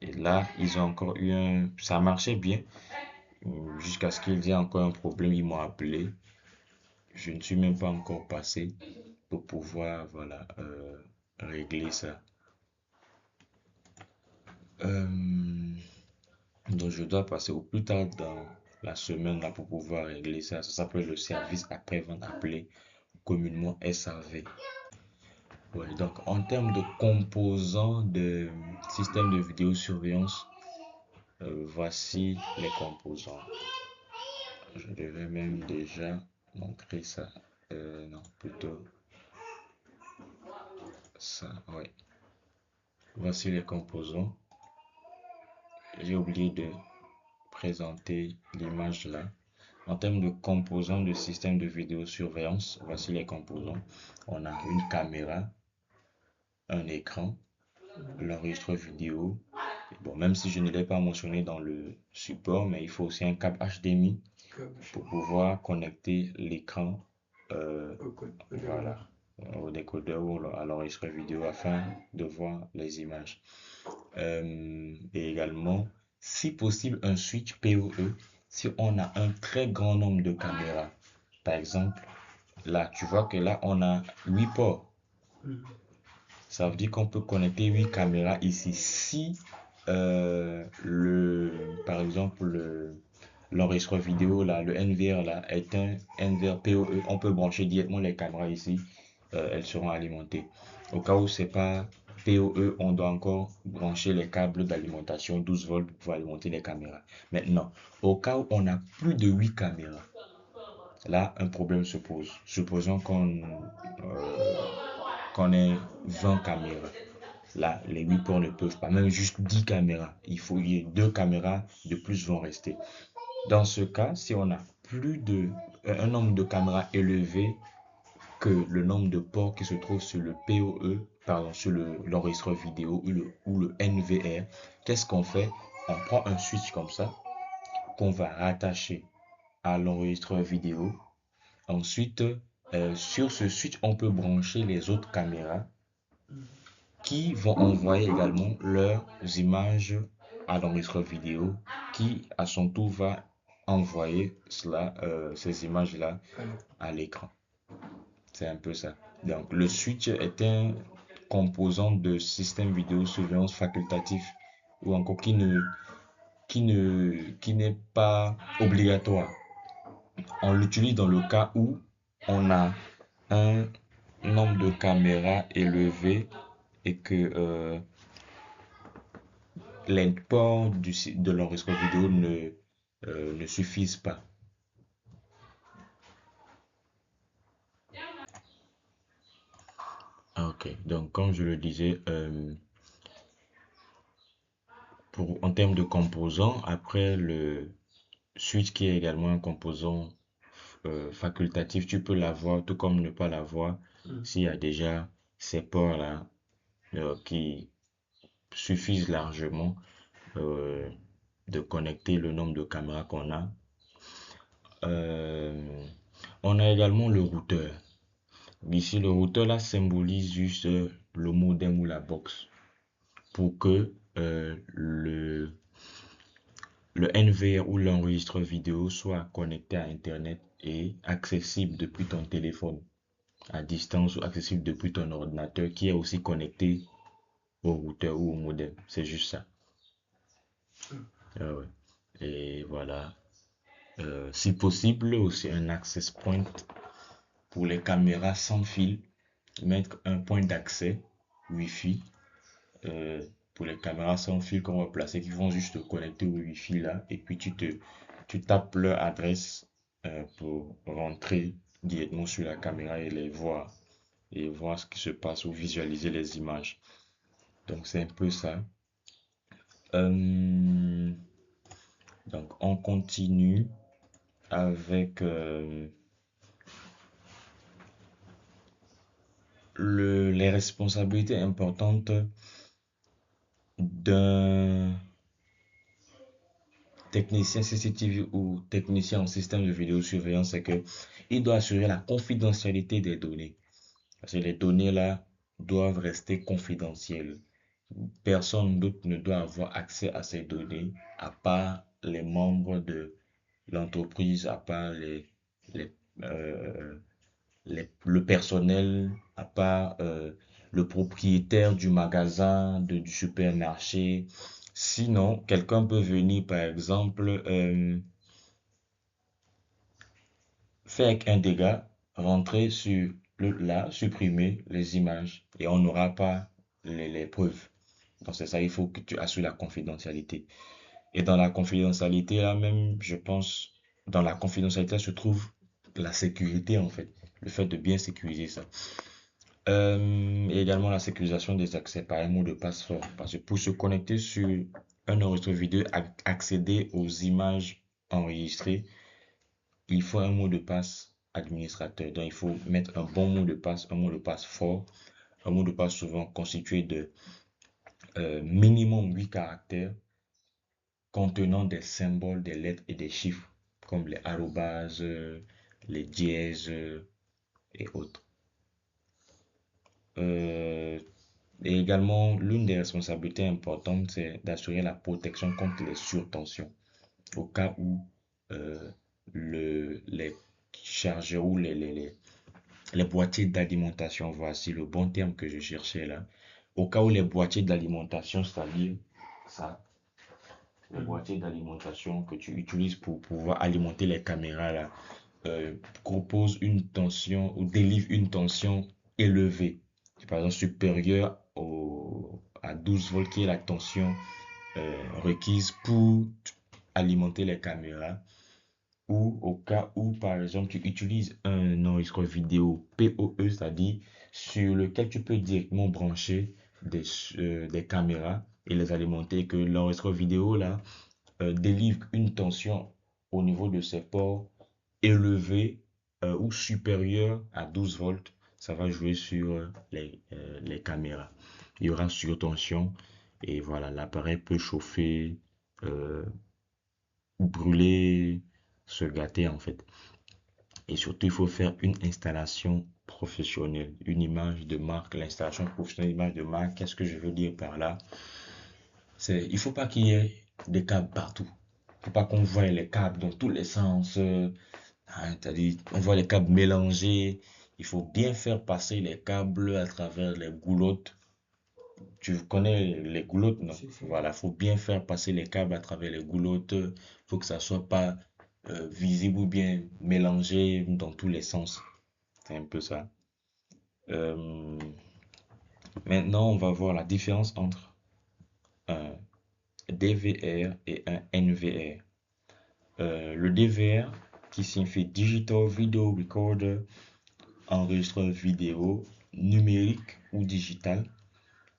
et là, ils ont encore eu ça marchait bien jusqu'à ce qu'il y ait encore un problème. Ils m'ont appelé. Je ne suis même pas encore passé pour pouvoir, voilà, régler ça. Euh, donc je dois passer au plus tard dans la semaine là pour pouvoir régler ça. Ça s'appelle le service après-vente appelé communément SAV. Ouais, donc en termes de composants de système de vidéosurveillance, voici les composants. Je devais même déjà montrer ça. Non, plutôt ça, ouais. Voici les composants. J'ai oublié de présenter l'image là. En termes de composants de système de vidéosurveillance, voici les composants. On a une caméra, un écran, l'enregistreur vidéo. Bon, même si je ne l'ai pas mentionné dans le support, mais il faut aussi un câble HDMI pour pouvoir connecter l'écran voilà, au décodeur ou à l'enregistreur vidéo afin de voir les images. Et également, si possible, un switch PoE si on a un très grand nombre de caméras. Par exemple, là, tu vois que là, on a 8 ports. Ça veut dire qu'on peut connecter 8 caméras ici. Si, par exemple, l'enregistreur vidéo, là, le NVR, là, est un NVR PoE, on peut brancher directement les caméras ici. Elles seront alimentées. Au cas où c'est pas PoE, on doit encore brancher les câbles d'alimentation 12 volts pour pouvoir alimenter les caméras. Maintenant, au cas où on a plus de 8 caméras, là, un problème se pose. Supposons qu'on ait 20 caméras. Là, les 8 ports ne peuvent pas, même juste 10 caméras. Il faut y ait 2 caméras de plus vont rester. Dans ce cas, si on a un nombre de caméras élevé que le nombre de ports qui se trouvent sur le PoE, pardon, sur l'enregistreur vidéo ou le NVR, qu'est-ce qu'on fait? On prend un switch comme ça, qu'on va rattacher à l'enregistreur vidéo. Ensuite, sur ce switch, on peut brancher les autres caméras qui vont envoyer également leurs images à l'enregistreur vidéo qui, à son tour, va envoyer ces images-là Alors, à l'écran. C'est un peu ça. Donc, le switch est un composant de système vidéo surveillance facultatif ou encore qui n'est pas obligatoire. On l'utilise dans le cas où on a un nombre de caméras élevé et que les ports de l'enregistrement vidéo ne suffisent pas. Ok, donc comme je le disais, en termes de composants, après le switch qui est également un composant facultatif, tu peux l'avoir tout comme ne pas l'avoir s'il y a déjà ces ports-là qui suffisent largement euh, de connecter le nombre de caméras qu'on a. Euh, on a également le routeur. Ici, le routeur là symbolise juste le modem ou la box pour que le NVR ou l'enregistreur vidéo soit connecté à Internet et accessible depuis ton téléphone à distance ou accessible depuis ton ordinateur qui est aussi connecté au routeur ou au modem. C'est juste ça. Ah ouais. Et voilà. Si possible, aussi un access point pour les caméras sans fil. Mettre un point d'accès Wi-Fi euh, pour les caméras sans fil qu'on va placer qui vont juste te connecter au Wi-Fi là. Et puis tu tapes leur adresse pour rentrer directement sur la caméra et les voir. Et voir ce qui se passe ou visualiser les images. Donc c'est un peu ça. Euh, donc on continue avec les responsabilités importantes d'un technicien CCTV ou technicien en système de vidéosurveillance, c'est que il doit assurer la confidentialité des données. Parce que les données là doivent rester confidentielles. Personne d'autre ne doit avoir accès à ces données à part les membres de l'entreprise, à part les, euh, le personnel, à part le propriétaire du magasin, du supermarché. Sinon, quelqu'un peut venir, par exemple, faire un dégât, rentrer sur là, supprimer les images et on n'aura pas les preuves. Donc c'est ça, il faut que tu assures la confidentialité. Et dans la confidentialité, là même, je pense, dans la confidentialité se trouve la sécurité en fait, le fait de bien sécuriser ça. Et également la sécurisation des accès par un mot de passe fort. Parce que pour se connecter sur un enregistreur vidéo, accéder aux images enregistrées, il faut un mot de passe administrateur. Donc il faut mettre un bon mot de passe, un mot de passe fort, un mot de passe souvent constitué de minimum 8 caractères contenant des symboles, des lettres et des chiffres, comme les arrobases, les dièses et autres. Euh, et également, l'une des responsabilités importantes, c'est d'assurer la protection contre les surtensions. Au cas où euh, les chargeurs ou les boîtiers d'alimentation, voici le bon terme que je cherchais là. Au cas où les boîtiers d'alimentation, c'est-à-dire ça, les boîtiers d'alimentation que tu utilises pour pouvoir alimenter les caméras là, propose une tension ou délivre une tension élevée, par exemple supérieure à 12 volts, qui est la tension requise pour alimenter les caméras, ou au cas où, par exemple, tu utilises un enregistreur vidéo PoE, c'est-à-dire sur lequel tu peux directement brancher des caméras et les alimenter, que l'enregistreur vidéo là délivre une tension au niveau de ses ports élevé ou supérieur à 12 volts, ça va jouer sur les caméras. Il y aura surtension et voilà, l'appareil peut chauffer, euh, brûler, se gâter en fait. Et surtout, il faut faire une installation professionnelle, une image de marque. L'installation professionnelle, image de marque, qu'est-ce que je veux dire par là? Il ne faut pas qu'il y ait des câbles partout. Faut pas qu'on voie les câbles dans tous les sens. C'est-à-dire, on voit les câbles mélangés. Il faut bien faire passer les câbles à travers les goulottes. Tu connais les goulottes, non? Si, si. Voilà, faut bien faire passer les câbles à travers les goulottes. Faut que ça soit pas visible ou bien mélangé dans tous les sens. C'est un peu ça. Euh, Maintenant, on va voir la différence entre un DVR et un NVR. Le DVR, qui signifie Digital Video Recorder, enregistreur vidéo numérique ou digital,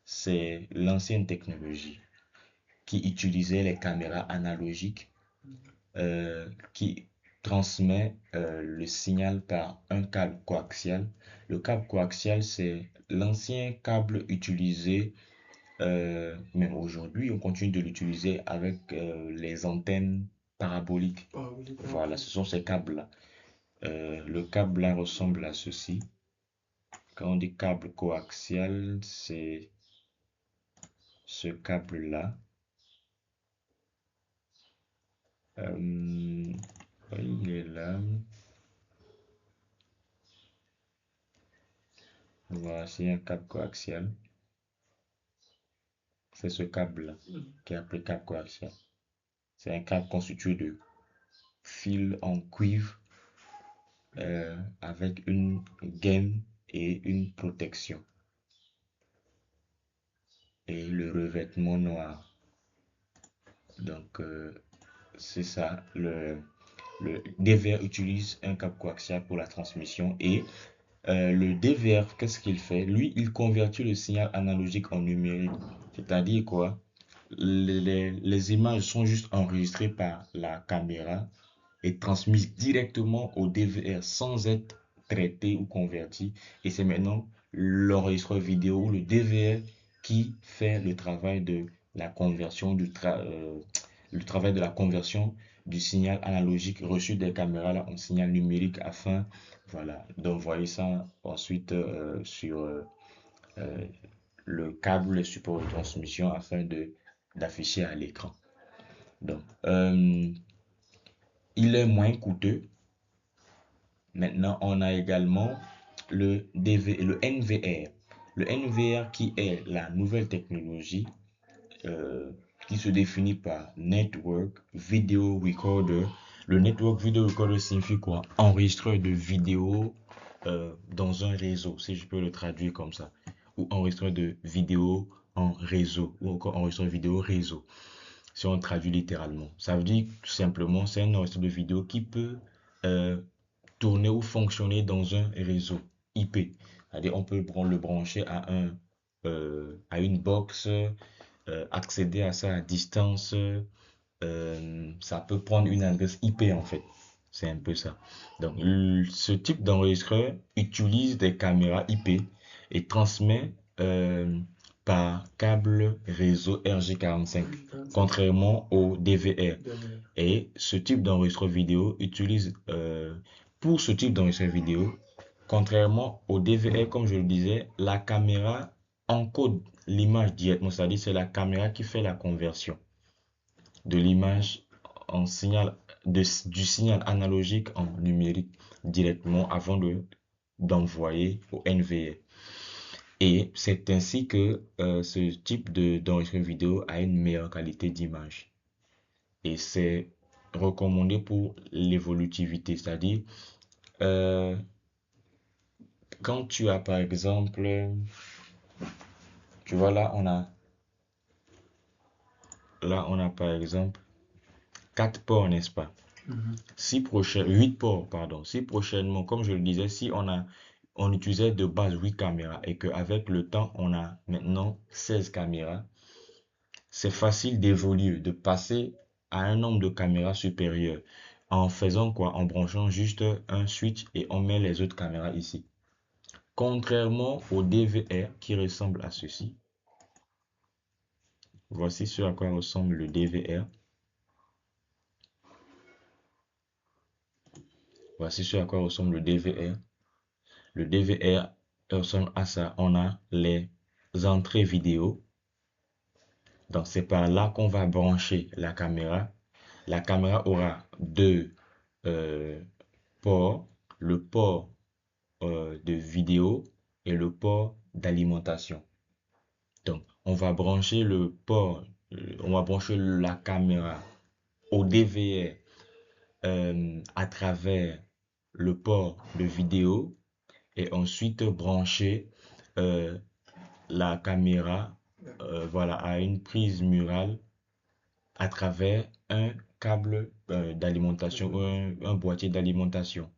c'est l'ancienne technologie qui utilisait les caméras analogiques qui transmet le signal par un câble coaxial. Le câble coaxial, c'est l'ancien câble utilisé, même aujourd'hui, on continue de l'utiliser avec les antennes paraboliques. Ah oui, d'accord. Voilà, ce sont ces câbles-là. Le câble là ressemble à ceci. Quand on dit câble coaxial, c'est ce câble-là. Oui, il est là. Voilà, c'est un câble coaxial. C'est ce câble-là qui est appelé câble coaxial. C'est un câble constitué de fils en cuivre avec une gaine et une protection. Et le revêtement noir. Donc, c'est ça. Le DVR utilise un câble coaxial pour la transmission et le DVR, qu'est-ce qu'il fait? Lui, il convertit le signal analogique en numérique. C'est-à-dire quoi? Les images sont juste enregistrées par la caméra et transmises directement au DVR sans être traitées ou converties. Et c'est maintenant l'enregistreur vidéo ou le DVR qui fait le travail de la conversion le travail de la conversion du signal analogique reçu des caméras là, en signal numérique afin voilà, d'envoyer ça ensuite sur euh, le câble, le support de transmission afin d'afficher à l'écran. Donc, il est moins coûteux. Maintenant, on a également le NVR. Le NVR qui est la nouvelle technologie qui se définit par Network Video Recorder. Le Network Video Recorder signifie quoi? Enregistreur de vidéo dans un réseau, si je peux le traduire comme ça. Ou enregistreur de vidéo en réseau, ou encore enregistreur vidéo réseau, si on traduit littéralement. Ça veut dire tout simplement, c'est un enregistreur de vidéo qui peut euh, tourner ou fonctionner dans un réseau IP. C'est-à-dire, on peut le brancher à une box, accéder à ça à distance. Ça peut prendre une adresse IP en fait. C'est un peu ça. Donc, ce type d'enregistreur utilise des caméras IP et transmet par câble réseau RJ45, contrairement au DVR. Et ce type d'enregistreur vidéo utilise, pour ce type d'enregistreur vidéo, contrairement au DVR, comme je le disais, la caméra encode l'image directement, c'est-à-dire c'est la caméra qui fait la conversion de l'image en signal, du signal analogique en numérique directement avant d'envoyer au NVR. Et c'est ainsi que ce type d'enregistrement vidéo a une meilleure qualité d'image. Et c'est recommandé pour l'évolutivité, c'est-à-dire euh, quand tu as par exemple, tu vois là on a par exemple 4 ports, n'est-ce pas? Si 8 ports, pardon. Si prochainement, comme je le disais, si on utilisait de base 8 caméras et qu'avec le temps, on a maintenant 16 caméras, c'est facile d'évoluer, de passer à un nombre de caméras supérieur. En faisant quoi? En branchant juste un switch et on met les autres caméras ici. Contrairement au DVR qui ressemble à ceci. Voici ce à quoi ressemble le DVR. Voici ce à quoi ressemble le DVR. Le DVR ressemble à ça. On a les entrées vidéo. Donc c'est par là qu'on va brancher la caméra. La caméra aura deux ports, le port de vidéo et le port d'alimentation. Donc, on va brancher la caméra au DVR à travers le port de vidéo et ensuite brancher euh, la caméra voilà, à une prise murale à travers un câble d'alimentation ou un boîtier d'alimentation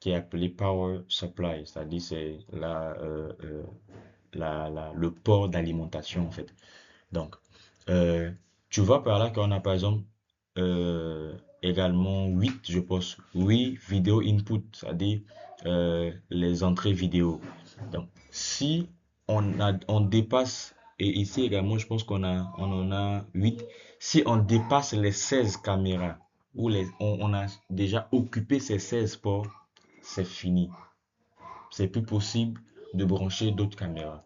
qui est appelé Power Supply, c'est-à-dire c'est le port d'alimentation en fait. Donc, euh, tu vois par là qu'on a par exemple également 8 je pense, 8 vidéo input, c'est-à-dire les entrées vidéo. Donc, si on dépasse, et ici également, je pense on en a 8, si on dépasse les 16 caméras, ou on a déjà occupé ces 16 ports, c'est fini. C'est plus possible de brancher d'autres caméras.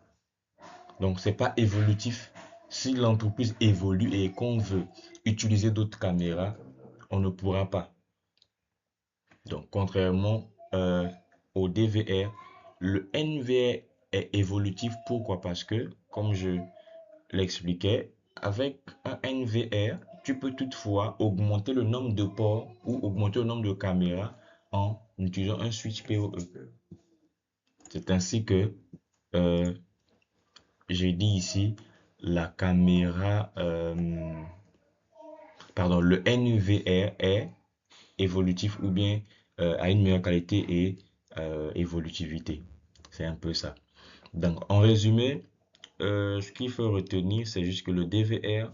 Donc, c'est pas évolutif. Si l'entreprise évolue et qu'on veut utiliser d'autres caméras, on ne pourra pas. Donc, contrairement au DVR, le NVR est évolutif. Pourquoi? Parce que, comme je l'expliquais, avec un NVR, tu peux toutefois augmenter le nombre de ports ou augmenter le nombre de caméras en utilisant un switch PoE. C'est ainsi que euh, j'ai dit ici la caméra, pardon, le NVR est évolutif ou bien a une meilleure qualité et évolutivité. C'est un peu ça. Donc, en résumé, ce qu'il faut retenir, c'est juste que le DVR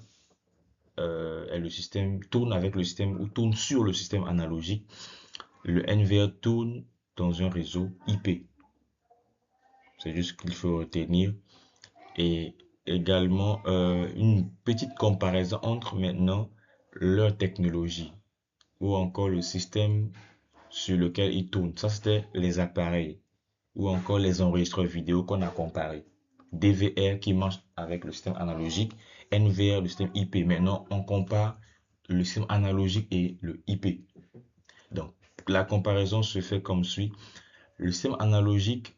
est le système, tourne avec le système ou tourne sur le système analogique. Le NVR tourne dans un réseau IP. C'est juste ce qu'il faut retenir. Et également une petite comparaison entre maintenant leur technologie ou encore le système sur lequel ils tournent. Ça, c'était les appareils ou encore les enregistreurs vidéo qu'on a comparés. DVR qui marche avec le système analogique, NVR, le système IP. Maintenant, on compare le système analogique et le IP. Donc, la comparaison se fait comme suit. Le système analogique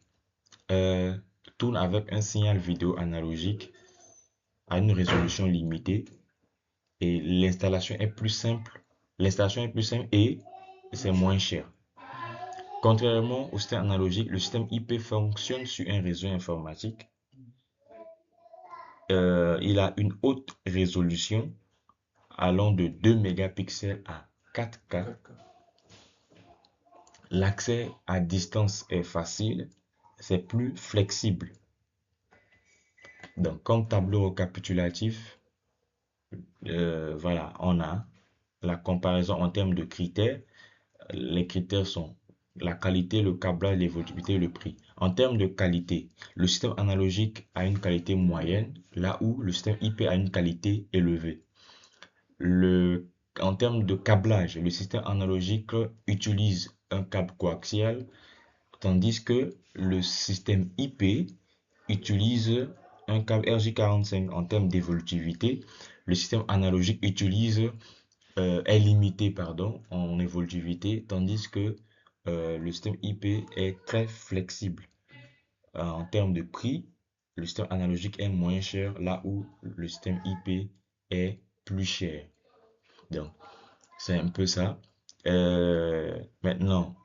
euh, tourne avec un signal vidéo analogique à une résolution limitée et l'installation est plus simple. L'installation est plus simple et c'est moins cher. Contrairement au système analogique, le système IP fonctionne sur un réseau informatique. Il a une haute résolution allant de 2 mégapixels à 4K. L'accès à distance est facile, c'est plus flexible. Donc, comme tableau récapitulatif, voilà, on a la comparaison en termes de critères. Les critères sont la qualité, le câblage, l'évolutivité et le prix. En termes de qualité, le système analogique a une qualité moyenne, là où le système IP a une qualité élevée. En termes de câblage, le système analogique utilise un câble coaxial, tandis que le système IP utilise un câble RJ45. En termes d'évolutivité, le système analogique est limité pardon, en évolutivité, tandis que le système IP est très flexible. En termes de prix, le système analogique est moins cher, là où le système IP est plus cher. Donc, c'est un peu ça. Maintenant,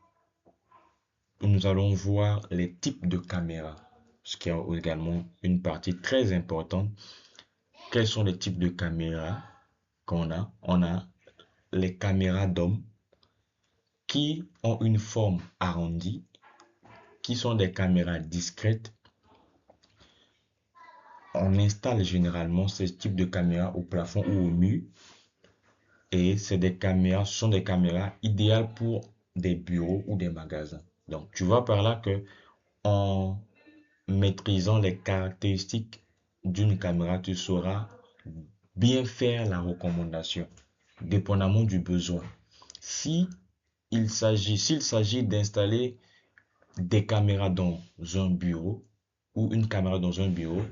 nous allons voir les types de caméras, ce qui est également une partie très importante. Quels sont les types de caméras qu'on a? On a les caméras d'homme qui ont une forme arrondie, qui sont des caméras discrètes. On installe généralement ce type de caméras au plafond ou au mur. Et ce sont des caméras idéales pour des bureaux ou des magasins. Donc, tu vois par là que en maîtrisant les caractéristiques d'une caméra, tu sauras bien faire la recommandation, dépendamment du besoin. S'il s'agit d'installer des caméras dans un bureau ou une caméra dans un bureau,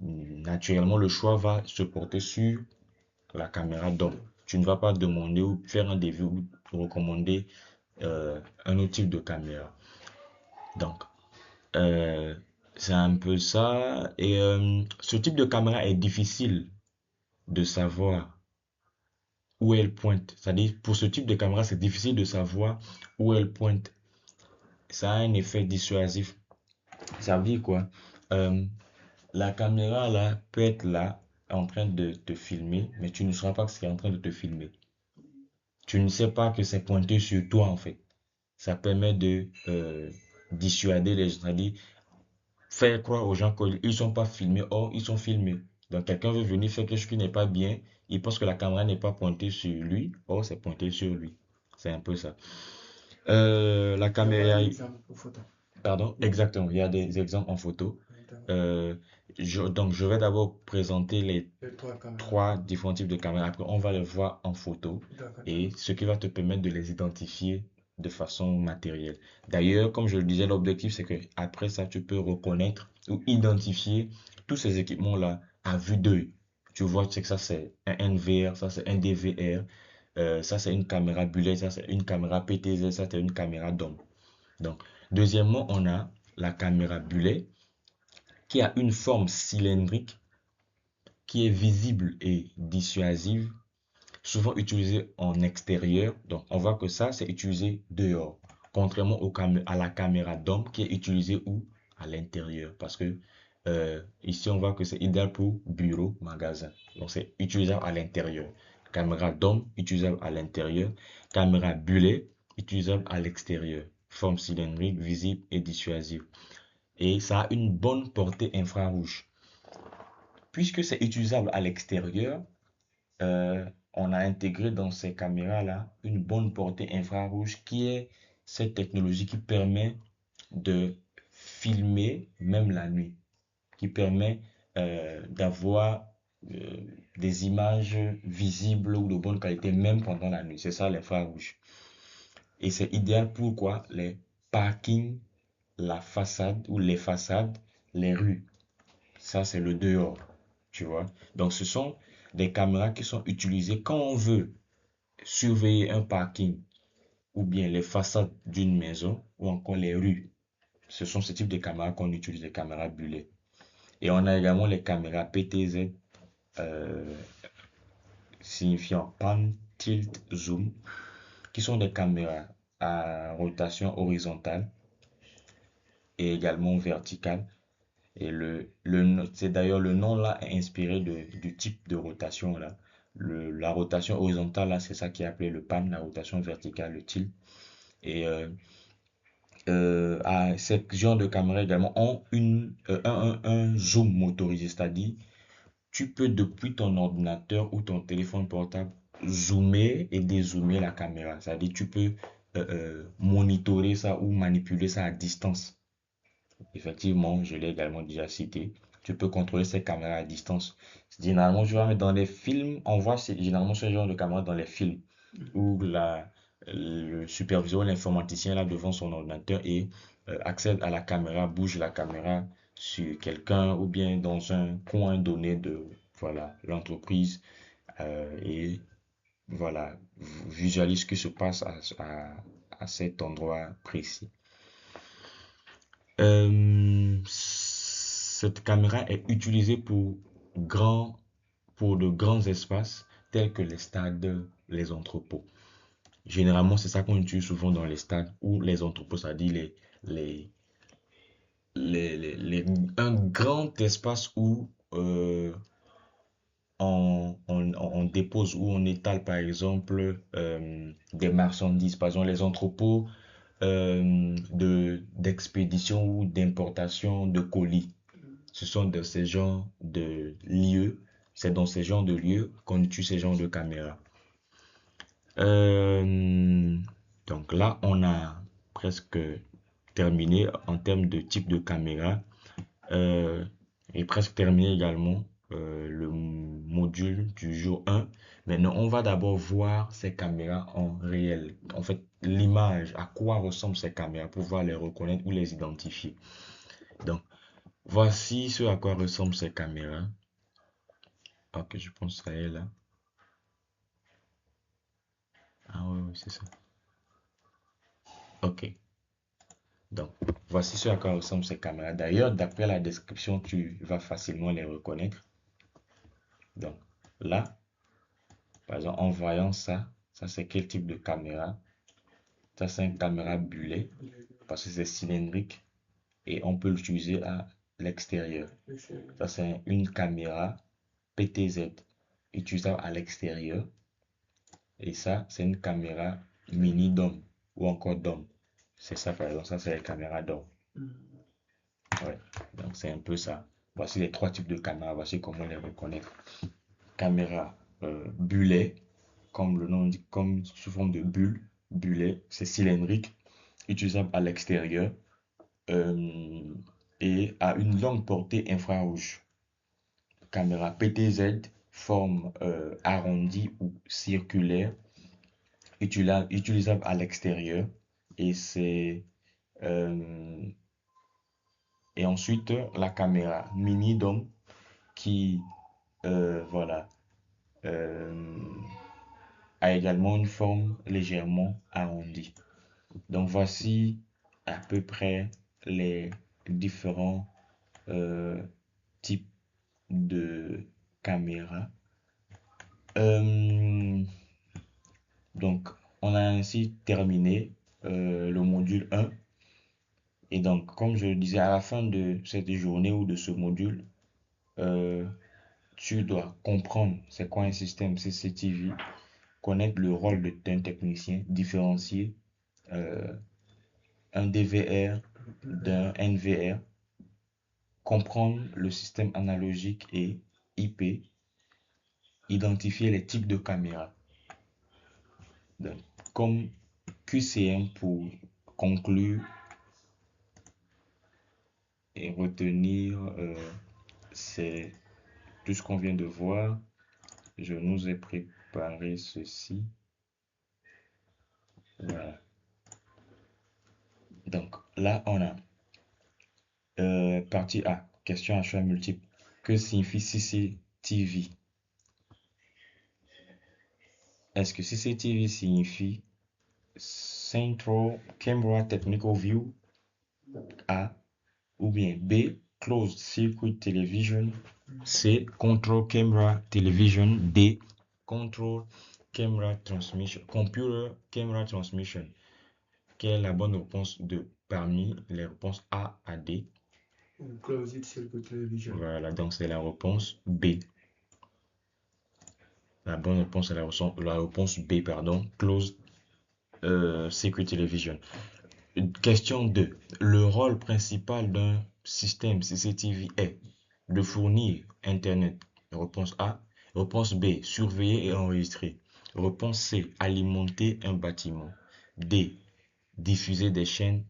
naturellement le choix va se porter sur la caméra d'homme. Tu ne vas pas demander ou faire un devis ou recommander un autre type de caméra. Donc, euh, c'est un peu ça. Et ce type de caméra est difficile de savoir où elle pointe. C'est-à-dire, pour ce type de caméra, c'est difficile de savoir où elle pointe. Ça a un effet dissuasif. Ça veut dire quoi? Euh, la caméra là peut être là en train de te filmer, mais tu ne sauras pas que c'est en train de te filmer. Tu ne sais pas que c'est pointé sur toi en fait. Ça permet de dissuader les gens, c'est-à-dire faire croire aux gens qu'ils ne sont pas filmés, or ils sont filmés. Donc quelqu'un veut venir faire quelque chose qui n'est pas bien, il pense que la caméra n'est pas pointée sur lui, or c'est pointé sur lui. C'est un peu ça. La Il n'y a pas caméra, d'exemple pour photo. pardon, exactement, il y a des exemples en photo. Euh, donc je vais d'abord présenter les Les trois caméras. trois différents types de caméras. Après, on va les voir en photo D'accord. et ce qui va te permettre de les identifier de façon matérielle. D'ailleurs, comme je le disais, l'objectif, c'est que après ça, tu peux reconnaître ou identifier tous ces équipements-là à vue d'œil. Tu vois, tu sais que ça, c'est un NVR, ça, c'est un DVR, ça, c'est une caméra bullet, ça, c'est une caméra PTZ, ça, c'est une caméra DOM. Donc, deuxièmement, on a la caméra bullet qui a une forme cylindrique qui est visible et dissuasive, souvent utilisée en extérieur. Donc, on voit que ça, c'est utilisé dehors, contrairement à la caméra d'homme qui est utilisée où? À l'intérieur. Parce que ici, on voit que c'est idéal pour bureau, magasin. Donc, c'est utilisable à l'intérieur. Caméra d'homme, utilisable à l'intérieur. Caméra bullet, utilisable à l'extérieur. Forme cylindrique, visible et dissuasive. Et ça a une bonne portée infrarouge. Puisque c'est utilisable à l'extérieur, on a intégré dans ces caméras-là une bonne portée infrarouge qui est cette technologie qui permet de filmer même la nuit, qui permet d'avoir euh, des images visibles ou de bonne qualité même pendant la nuit. C'est ça l'infrarouge. Et c'est idéal pour quoi? Les parkings, la façade ou les façades, les rues. Ça, c'est le dehors, tu vois. Donc, ce sont des caméras qui sont utilisées quand on veut surveiller un parking ou bien les façades d'une maison ou encore les rues. Ce sont ce type de caméras qu'on utilise, les caméras bullet. Et on a également les caméras PTZ, euh, signifiant Pan, Tilt, Zoom, qui sont des caméras à rotation horizontale et également verticale. Et c'est d'ailleurs le nom là est inspiré du type de rotation là. La rotation horizontale là, c'est ça qui est appelé le pan, la rotation verticale, le tilt. Et ce genre de caméra également ont un zoom motorisé, c'est-à-dire tu peux depuis ton ordinateur ou ton téléphone portable zoomer et dézoomer la caméra. C'est-à-dire tu peux monitorer ça ou manipuler ça à distance. Effectivement, je l'ai également déjà cité. Tu peux contrôler ces caméras à distance. Généralement, je vois, mais dans les films, on voit généralement ce genre de caméra dans les films où le superviseur, l'informaticien là devant son ordinateur et accède à la caméra, bouge la caméra sur quelqu'un ou bien dans un coin donné de voilà l'entreprise et voilà visualise ce qui se passe à cet endroit précis. Cette caméra est utilisée pour de grands espaces tels que les stades, les entrepôts. Généralement, c'est ça qu'on utilise souvent dans les stades ou les entrepôts, c'est-à-dire les, un grand espace où on dépose, où on étale par exemple des marchandises. Par exemple, les entrepôts d'expédition ou d'importation de colis. Ce sont de ces genres de lieux, c'est dans ces genres de lieux qu'on utilise ces genres de caméras. Euh, donc là, on a presque terminé en termes de type de caméra euh, et presque terminé également le module du jour 1. Maintenant, on va d'abord voir ces caméras en réel. En fait, l'image, à quoi ressemblent ces caméras pour pouvoir les reconnaître ou les identifier. Donc, voici ce à quoi ressemblent ces caméras. Ok, je pense que ça est là. oui, c'est ça. Ok. Donc, voici ce à quoi ressemblent ces caméras. D'ailleurs, d'après la description, tu vas facilement les reconnaître. Donc, là, par exemple, en voyant ça, ça c'est quel type de caméra? Ça c'est une caméra bullet parce que c'est cylindrique et on peut l'utiliser à l'extérieur. Ça c'est une caméra PTZ utilisable à l'extérieur et ça c'est une caméra mini DOM ou encore DOM. C'est ça par exemple, ça c'est la caméra DOM. Ouais, donc c'est un peu ça. Voici les trois types de caméras, voici comment les reconnaître. Caméra bullet, comme le nom dit, comme sous forme de bulle, bullet, c'est cylindrique, utilisable à l'extérieur et à une longue portée infrarouge. Caméra PTZ, forme arrondie ou circulaire, utilisable à l'extérieur et c'est et ensuite la caméra mini DOM qui voilà a également une forme légèrement arrondie. Donc voici à peu près les différents types de caméras. Donc on a ainsi terminé le module 1. Et donc, comme je le disais, à la fin de cette journée ou de ce module, tu dois comprendre c'est quoi un système CCTV, connaître le rôle d'un technicien, différencier un DVR d'un NVR, comprendre le système analogique et IP, identifier les types de caméras. Donc, comme QCM pour conclure et retenir, c'est tout ce qu'on vient de voir. Je nous ai préparé ceci. Voilà. Donc là, on a partie A, question à choix multiple. Que signifie CCTV? Est-ce que CCTV signifie Central Camera Technical View? A. Ou bien B. Closed Circuit Television. C. Control Camera Television. D. Control Camera Transmission. Computer Camera Transmission. Quelle est la bonne réponse parmi les réponses A à D? Closed Circuit Television. Voilà, donc c'est la réponse B. La bonne réponse est la réponse B, pardon. Closed Circuit Television. Question 2. Le rôle principal d'un système CCTV est de fournir Internet. Réponse A. Réponse B. Surveiller et enregistrer. Réponse C. Alimenter un bâtiment. D. Diffuser des chaînes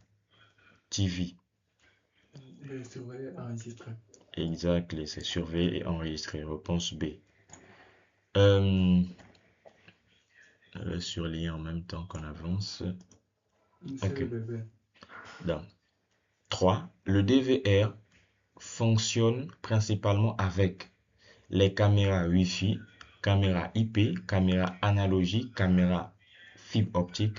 TV. Surveiller et enregistrer. Exact, c'est surveiller et enregistrer. Réponse B. Je vais surligner en même temps qu'on avance. C'est le Ok. bébé. Donc, 3. Le DVR fonctionne principalement avec les caméras Wi-Fi, caméra IP, caméra analogique, caméra fibre optique.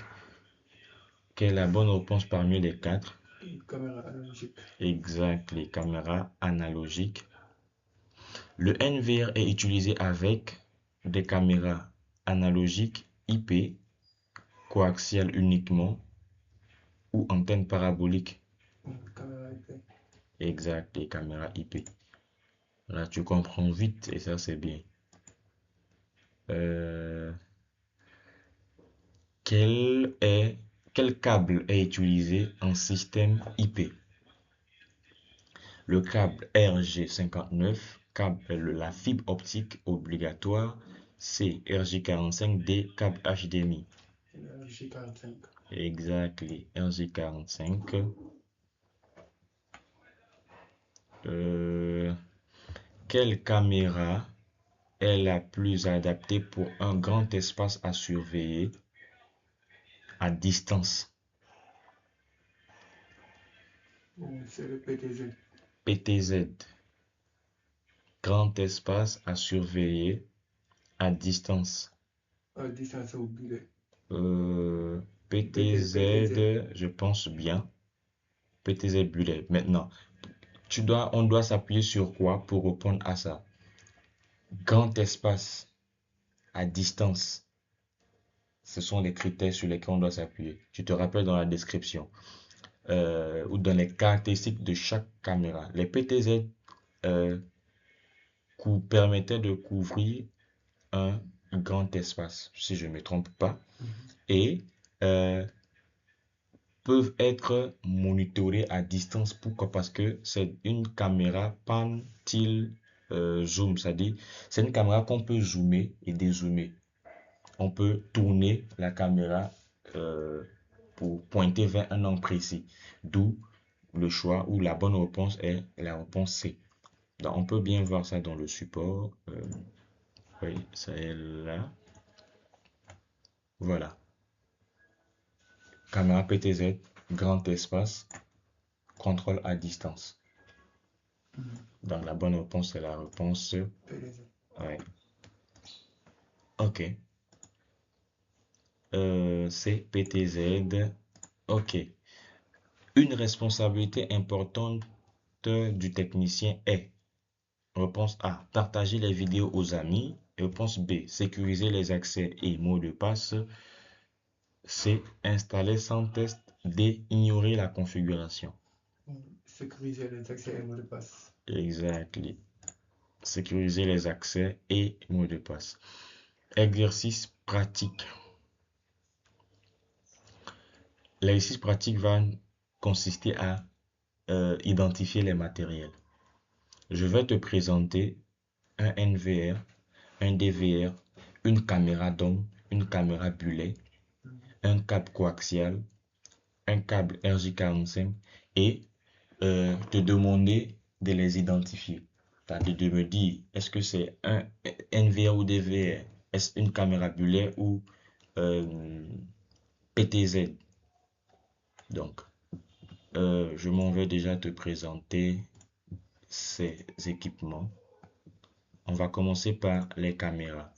Quelle est la bonne réponse parmi les quatre? Caméra analogique. Exact, les caméras analogiques. Le NVR est utilisé avec des caméras analogiques IP, coaxiales uniquement, ou antenne parabolique. Caméra IP. Exact, les caméras IP. Là, tu comprends vite et ça, c'est bien. Quel câble est utilisé en système IP? Le câble RG59, la fibre optique obligatoire, C, RJ45, D, câble HDMI. RJ45. Exact, les RJ45. Quelle caméra est la plus adaptée pour un grand espace à surveiller à distance? C'est le PTZ. PTZ, grand espace à surveiller à distance. À distance au bullet. Euh, PTZ. PTZ, je pense bien. PTZ bullet. Maintenant, on doit s'appuyer sur quoi pour répondre à ça? Grand espace à distance. Ce sont les critères sur lesquels on doit s'appuyer. Tu te rappelles dans la description ou dans les caractéristiques de chaque caméra. Les PTZ euh, permettaient de couvrir un grand espace, si je ne me trompe pas, et euh, peuvent être monitorés à distance. Pourquoi? Parce que c'est une caméra pan tilt zoom, c'est-à-dire c'est une caméra qu'on peut zoomer et dézoomer. On peut tourner la caméra euh, pour pointer vers un angle précis. D'où le choix ou la bonne réponse est la réponse C. Donc on peut bien voir ça dans le support. Oui, ça est là. Voilà. Caméra PTZ, grand espace, contrôle à distance. Donc la bonne réponse c'est la réponse. PTZ. Ouais. Ok. C'est PTZ. Ok. Une responsabilité importante du technicien est. Réponse A. Partager les vidéos aux amis. Réponse B. Sécuriser les accès et mots de passe. C. Installer sans test. D. Ignorer la configuration. Sécuriser les accès et mots de passe. Exactly. Sécuriser les accès et mots de passe. Exercice pratique. L'exercice pratique va consister à identifier les matériels. Je vais te présenter un NVR, un DVR, une caméra d'homme, une caméra bullet, un câble coaxial, un câble RJ45 et te demander de les identifier. C'est-à-dire de me dire, est-ce que c'est un NVR ou DVR? Est-ce une caméra bullet ou PTZ? Donc, je m'en vais déjà te présenter ces équipements. On va commencer par les caméras.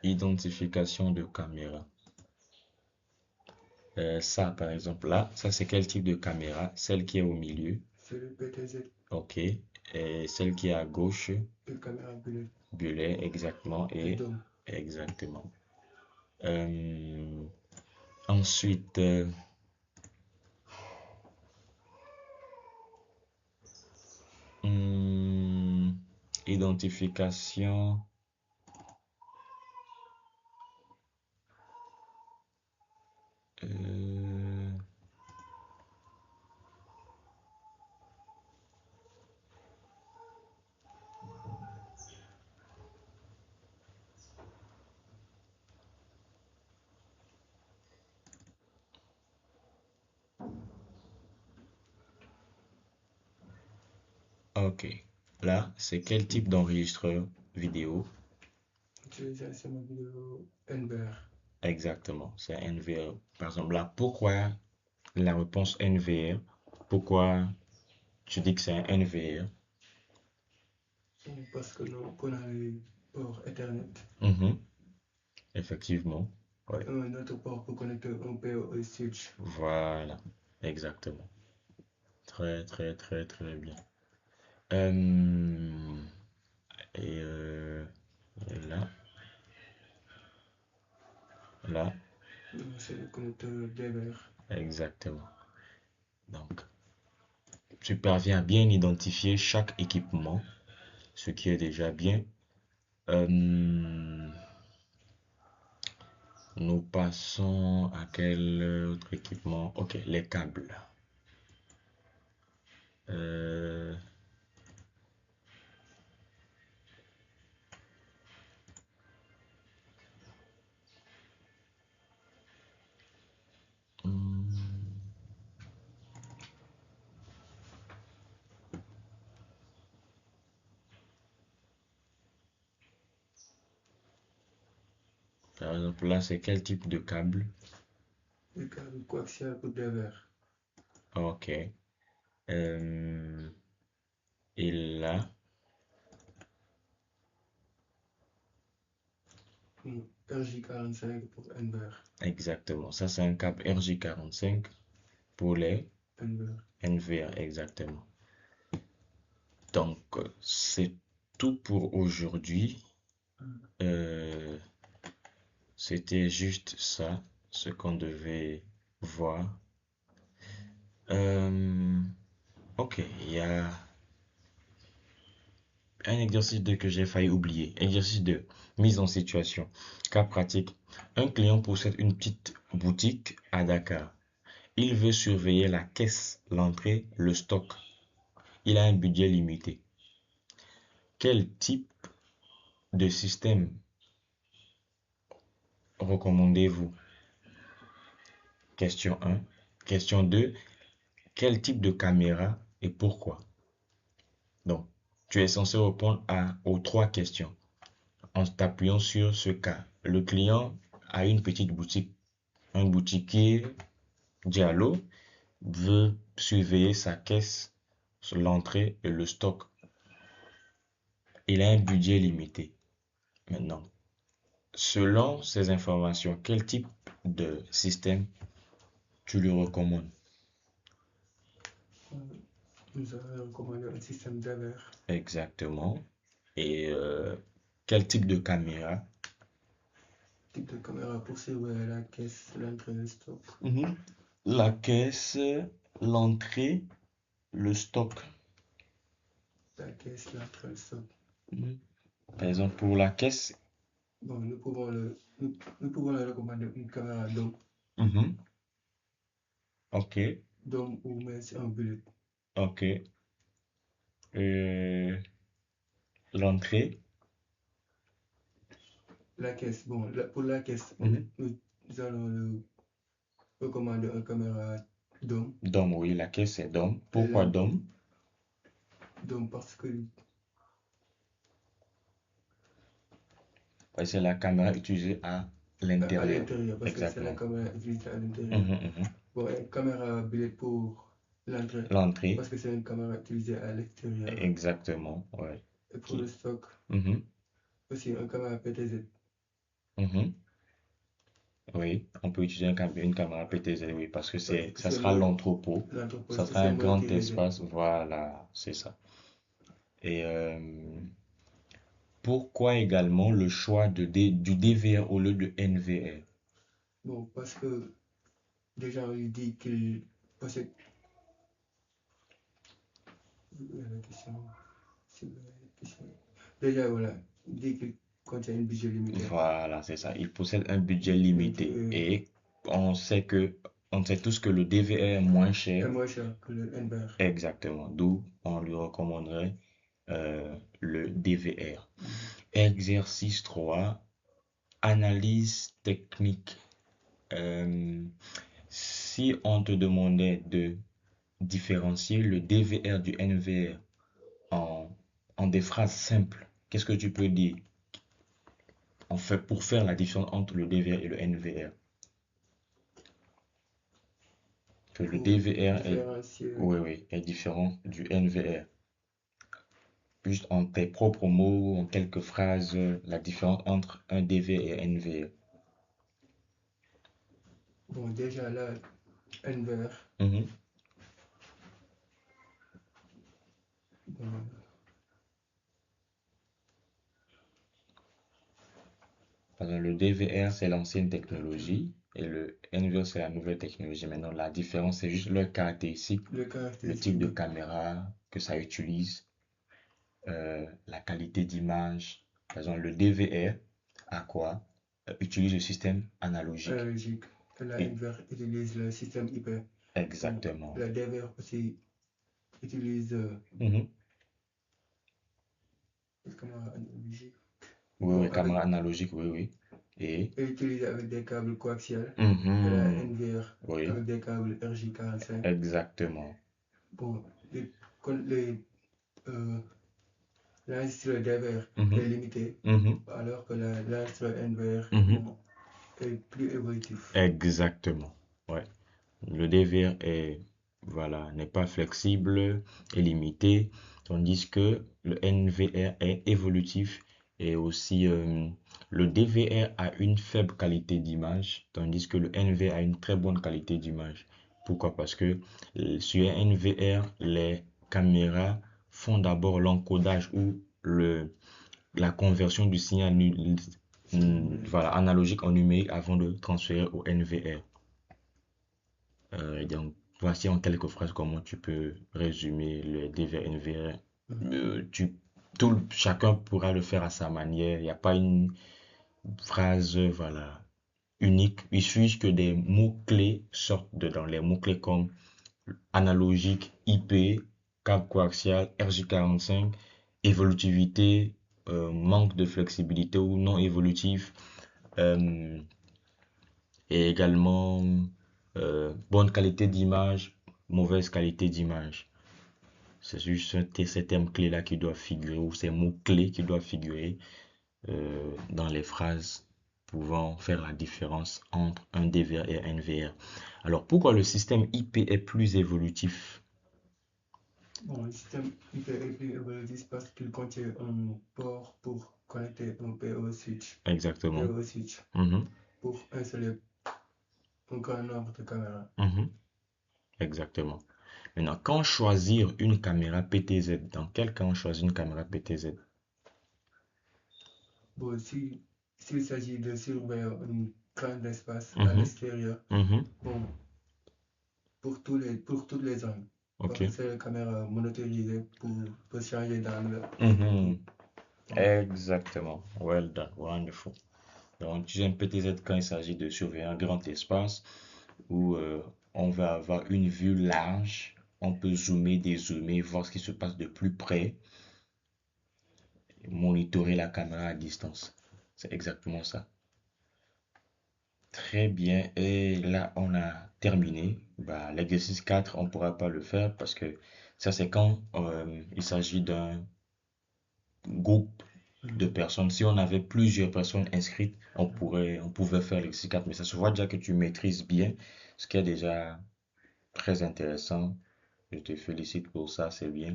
Identification de caméra. Ça, par exemple, là, ça c'est quel type de caméra? Celle qui est au milieu. C'est le PTZ. Ok. Et celle qui est à gauche. Le caméra bullet. Bullet, exactement. Et Dôme. exactement. Ensuite, identification. euh, ok. Là, c'est quel type d'enregistreur vidéo? Utilisation vidéo NVR. Exactement, c'est NVR. Par exemple, là, pourquoi la réponse NVR? Pourquoi tu dis que c'est un NVR? Parce que nous, qu'on a les ports Ethernet. Effectivement. Ouais. Un autre port pour connecter un PoE switch. Voilà, exactement. Très, très, très, très bien. Euh, et là, là, C'est le connecteur DVR. exactement. Donc, tu parviens à bien identifier chaque équipement, ce qui est déjà bien. Euh, nous passons à quel autre équipement? Ok, les câbles. Euh, hmm, par exemple, là, c'est quel type de câble? Le câble coaxial pour DVR. Ok. Euh, et là, RJ45 pour NVR. Exactement. Ça, c'est un câble RJ45 pour les NVR. NVR. Exactement. Donc, c'est tout pour aujourd'hui. Euh, C'était juste ça, ce qu'on devait voir. Euh, ok, il y a un exercice 2 que j'ai failli oublier. Exercice 2, mise en situation. Cas pratique. Un client possède une petite boutique à Dakar. Il veut surveiller la caisse, l'entrée, le stock. Il a un budget limité. Quel type de système recommandez-vous? Question 1. Question 2. Quel type de caméra et pourquoi? Donc, tu es censé répondre aux trois questions en t'appuyant sur ce cas. Le client a une petite boutique. Un boutiquier Diallo veut surveiller sa caisse, l'entrée et le stock. Il a un budget limité. Maintenant, selon ces informations, quel type de système tu lui recommandes? Nous avons recommandé un système DVR. Exactement. Et quel type de caméra? Type de caméra pour surveiller la caisse, l'entrée et le stock. La caisse, l'entrée, le stock. La caisse, l'entrée et le stock. Par exemple, pour la caisse. Bon, nous pouvons le recommander une caméra DOM. Ok, DOM ou mais c'est un bullet. ok. L'entrée. La caisse, bon, pour la caisse, nous allons le recommander une caméra DOM. DOM, oui, la caisse c'est DOM. Pourquoi DOM? DOM parce que C'est la caméra utilisée à l'intérieur. l'intérieur, parce que c'est la Exactement. caméra utilisée à l'intérieur. Bon, une caméra bullet pour l'entrée, L'entrée. parce que c'est une caméra utilisée à l'extérieur. Exactement, ouais. Et pour le stock, aussi une caméra PTZ. Oui, on peut utiliser une caméra PTZ, oui, parce que ça C'est sera l'entrepôt. Ça sera un c'est grand multi-réseau. espace, voilà, c'est ça. Et pourquoi également le choix du DVR au lieu de NVR? Bon, parce que déjà, on dit qu'il possède. La question. C'est la question. Déjà, voilà, il dit qu'il contient un budget limité. Voilà, c'est ça. Il possède un budget limité. Et on sait tous que le DVR est moins cher. Est moins cher que le NVR. Exactement. D'où on lui recommanderait le DVR. Exercice 3, analyse technique. Si on te demandait de différencier le DVR du NVR en des phrases simples, qu'est-ce que tu peux dire pour faire la différence entre le DVR et le NVR? Que le DVR est différent du NVR. Juste en tes propres mots, en quelques phrases, la différence entre un DVR et un NVR. Bon, déjà là, NVR. Le DVR, c'est l'ancienne technologie et le NVR, c'est la nouvelle technologie. Maintenant, la différence, c'est juste leurs caractéristiques, le type de caméra que ça utilise, la qualité d'image. Par exemple, le DVR, utilise le système analogique. Et la NVR utilise le système IP. Exactement. La DVR aussi utilise caméra analogique. Oui, caméra analogique, oui. Et utilisé avec des câbles coaxiales. Et la NVR avec des câbles RJ45. Exactement. Bon, l'enregistreur DVR est limité, alors que l'enregistreur NVR est plus évolutif. Exactement. Ouais. Le DVR n'est pas flexible et limité, tandis que le NVR est évolutif Et aussi, le DVR a une faible qualité d'image, tandis que le NVR a une très bonne qualité d'image. Pourquoi? Parce que sur un NVR, les caméras font d'abord l'encodage ou la conversion du signal voilà, analogique en numérique avant de transférer au NVR. Donc, voici en quelques phrases comment tu peux résumer le DVR NVR. Chacun pourra le faire à sa manière. Il n'y a pas une phrase, voilà, unique. Il suffit que des mots-clés sortent dedans. Les mots-clés comme analogique, IP, câble coaxial, RJ45, évolutivité, manque de flexibilité ou non évolutif, euh, et également bonne qualité d'image, mauvaise qualité d'image. C'est juste ces termes clés-là qui doivent figurer, ou ces mots-clés qui doivent figurer dans les phrases pouvant faire la différence entre un DVR et un NVR. Alors, pourquoi le système IP est plus évolutif? Bon, le système hyper évolutif parce qu'il contient un port pour connecter un PO switch. Exactement. PO switch Mhm, pour installer un grand nombre de caméras. mhm, exactement. Maintenant, quand choisir une caméra PTZ? Dans quel cas on choisit une caméra PTZ? Bon, s'il s'agit de surveiller un grand espace à Mhm, l'extérieur, mhm, bon, pour toutes les zones. Parce ok. que c'est la caméra motorisée pour changer d'angle et Mhm, tout. Ouais. exactement. Well done. Wonderful. Donc, on utilise un PTZ quand il s'agit de surveiller un grand espace où on va avoir une vue large. On peut zoomer, dézoomer, voir ce qui se passe de plus près, monitorer la caméra à distance. C'est exactement ça. Très bien. Et là, on a terminé. Bah, l'exercice 4 on ne pourra pas le faire parce que ça, c'est quand il s'agit d'un groupe de Mhm. personnes. Si on avait plusieurs personnes inscrites, on pouvait faire l'exercice 4. Mais ça se voit déjà que tu maîtrises bien, ce qui est déjà très intéressant. Je te félicite pour ça, c'est bien.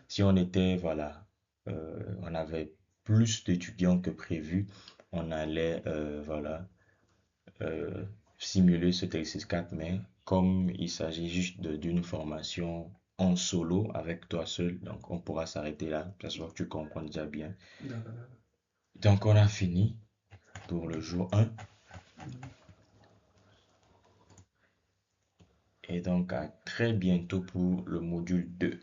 Si on était, voilà, on avait plus d'étudiants que prévu, on allait, voilà, euh, simuler cet exercice 4, mais comme il s'agit juste d'une formation en solo avec toi seul, donc on pourra s'arrêter là. J'espère que tu comprends déjà bien. D'accord, d'accord. Donc on a fini pour le jour 1 Mhm. et donc à très bientôt pour le module 2.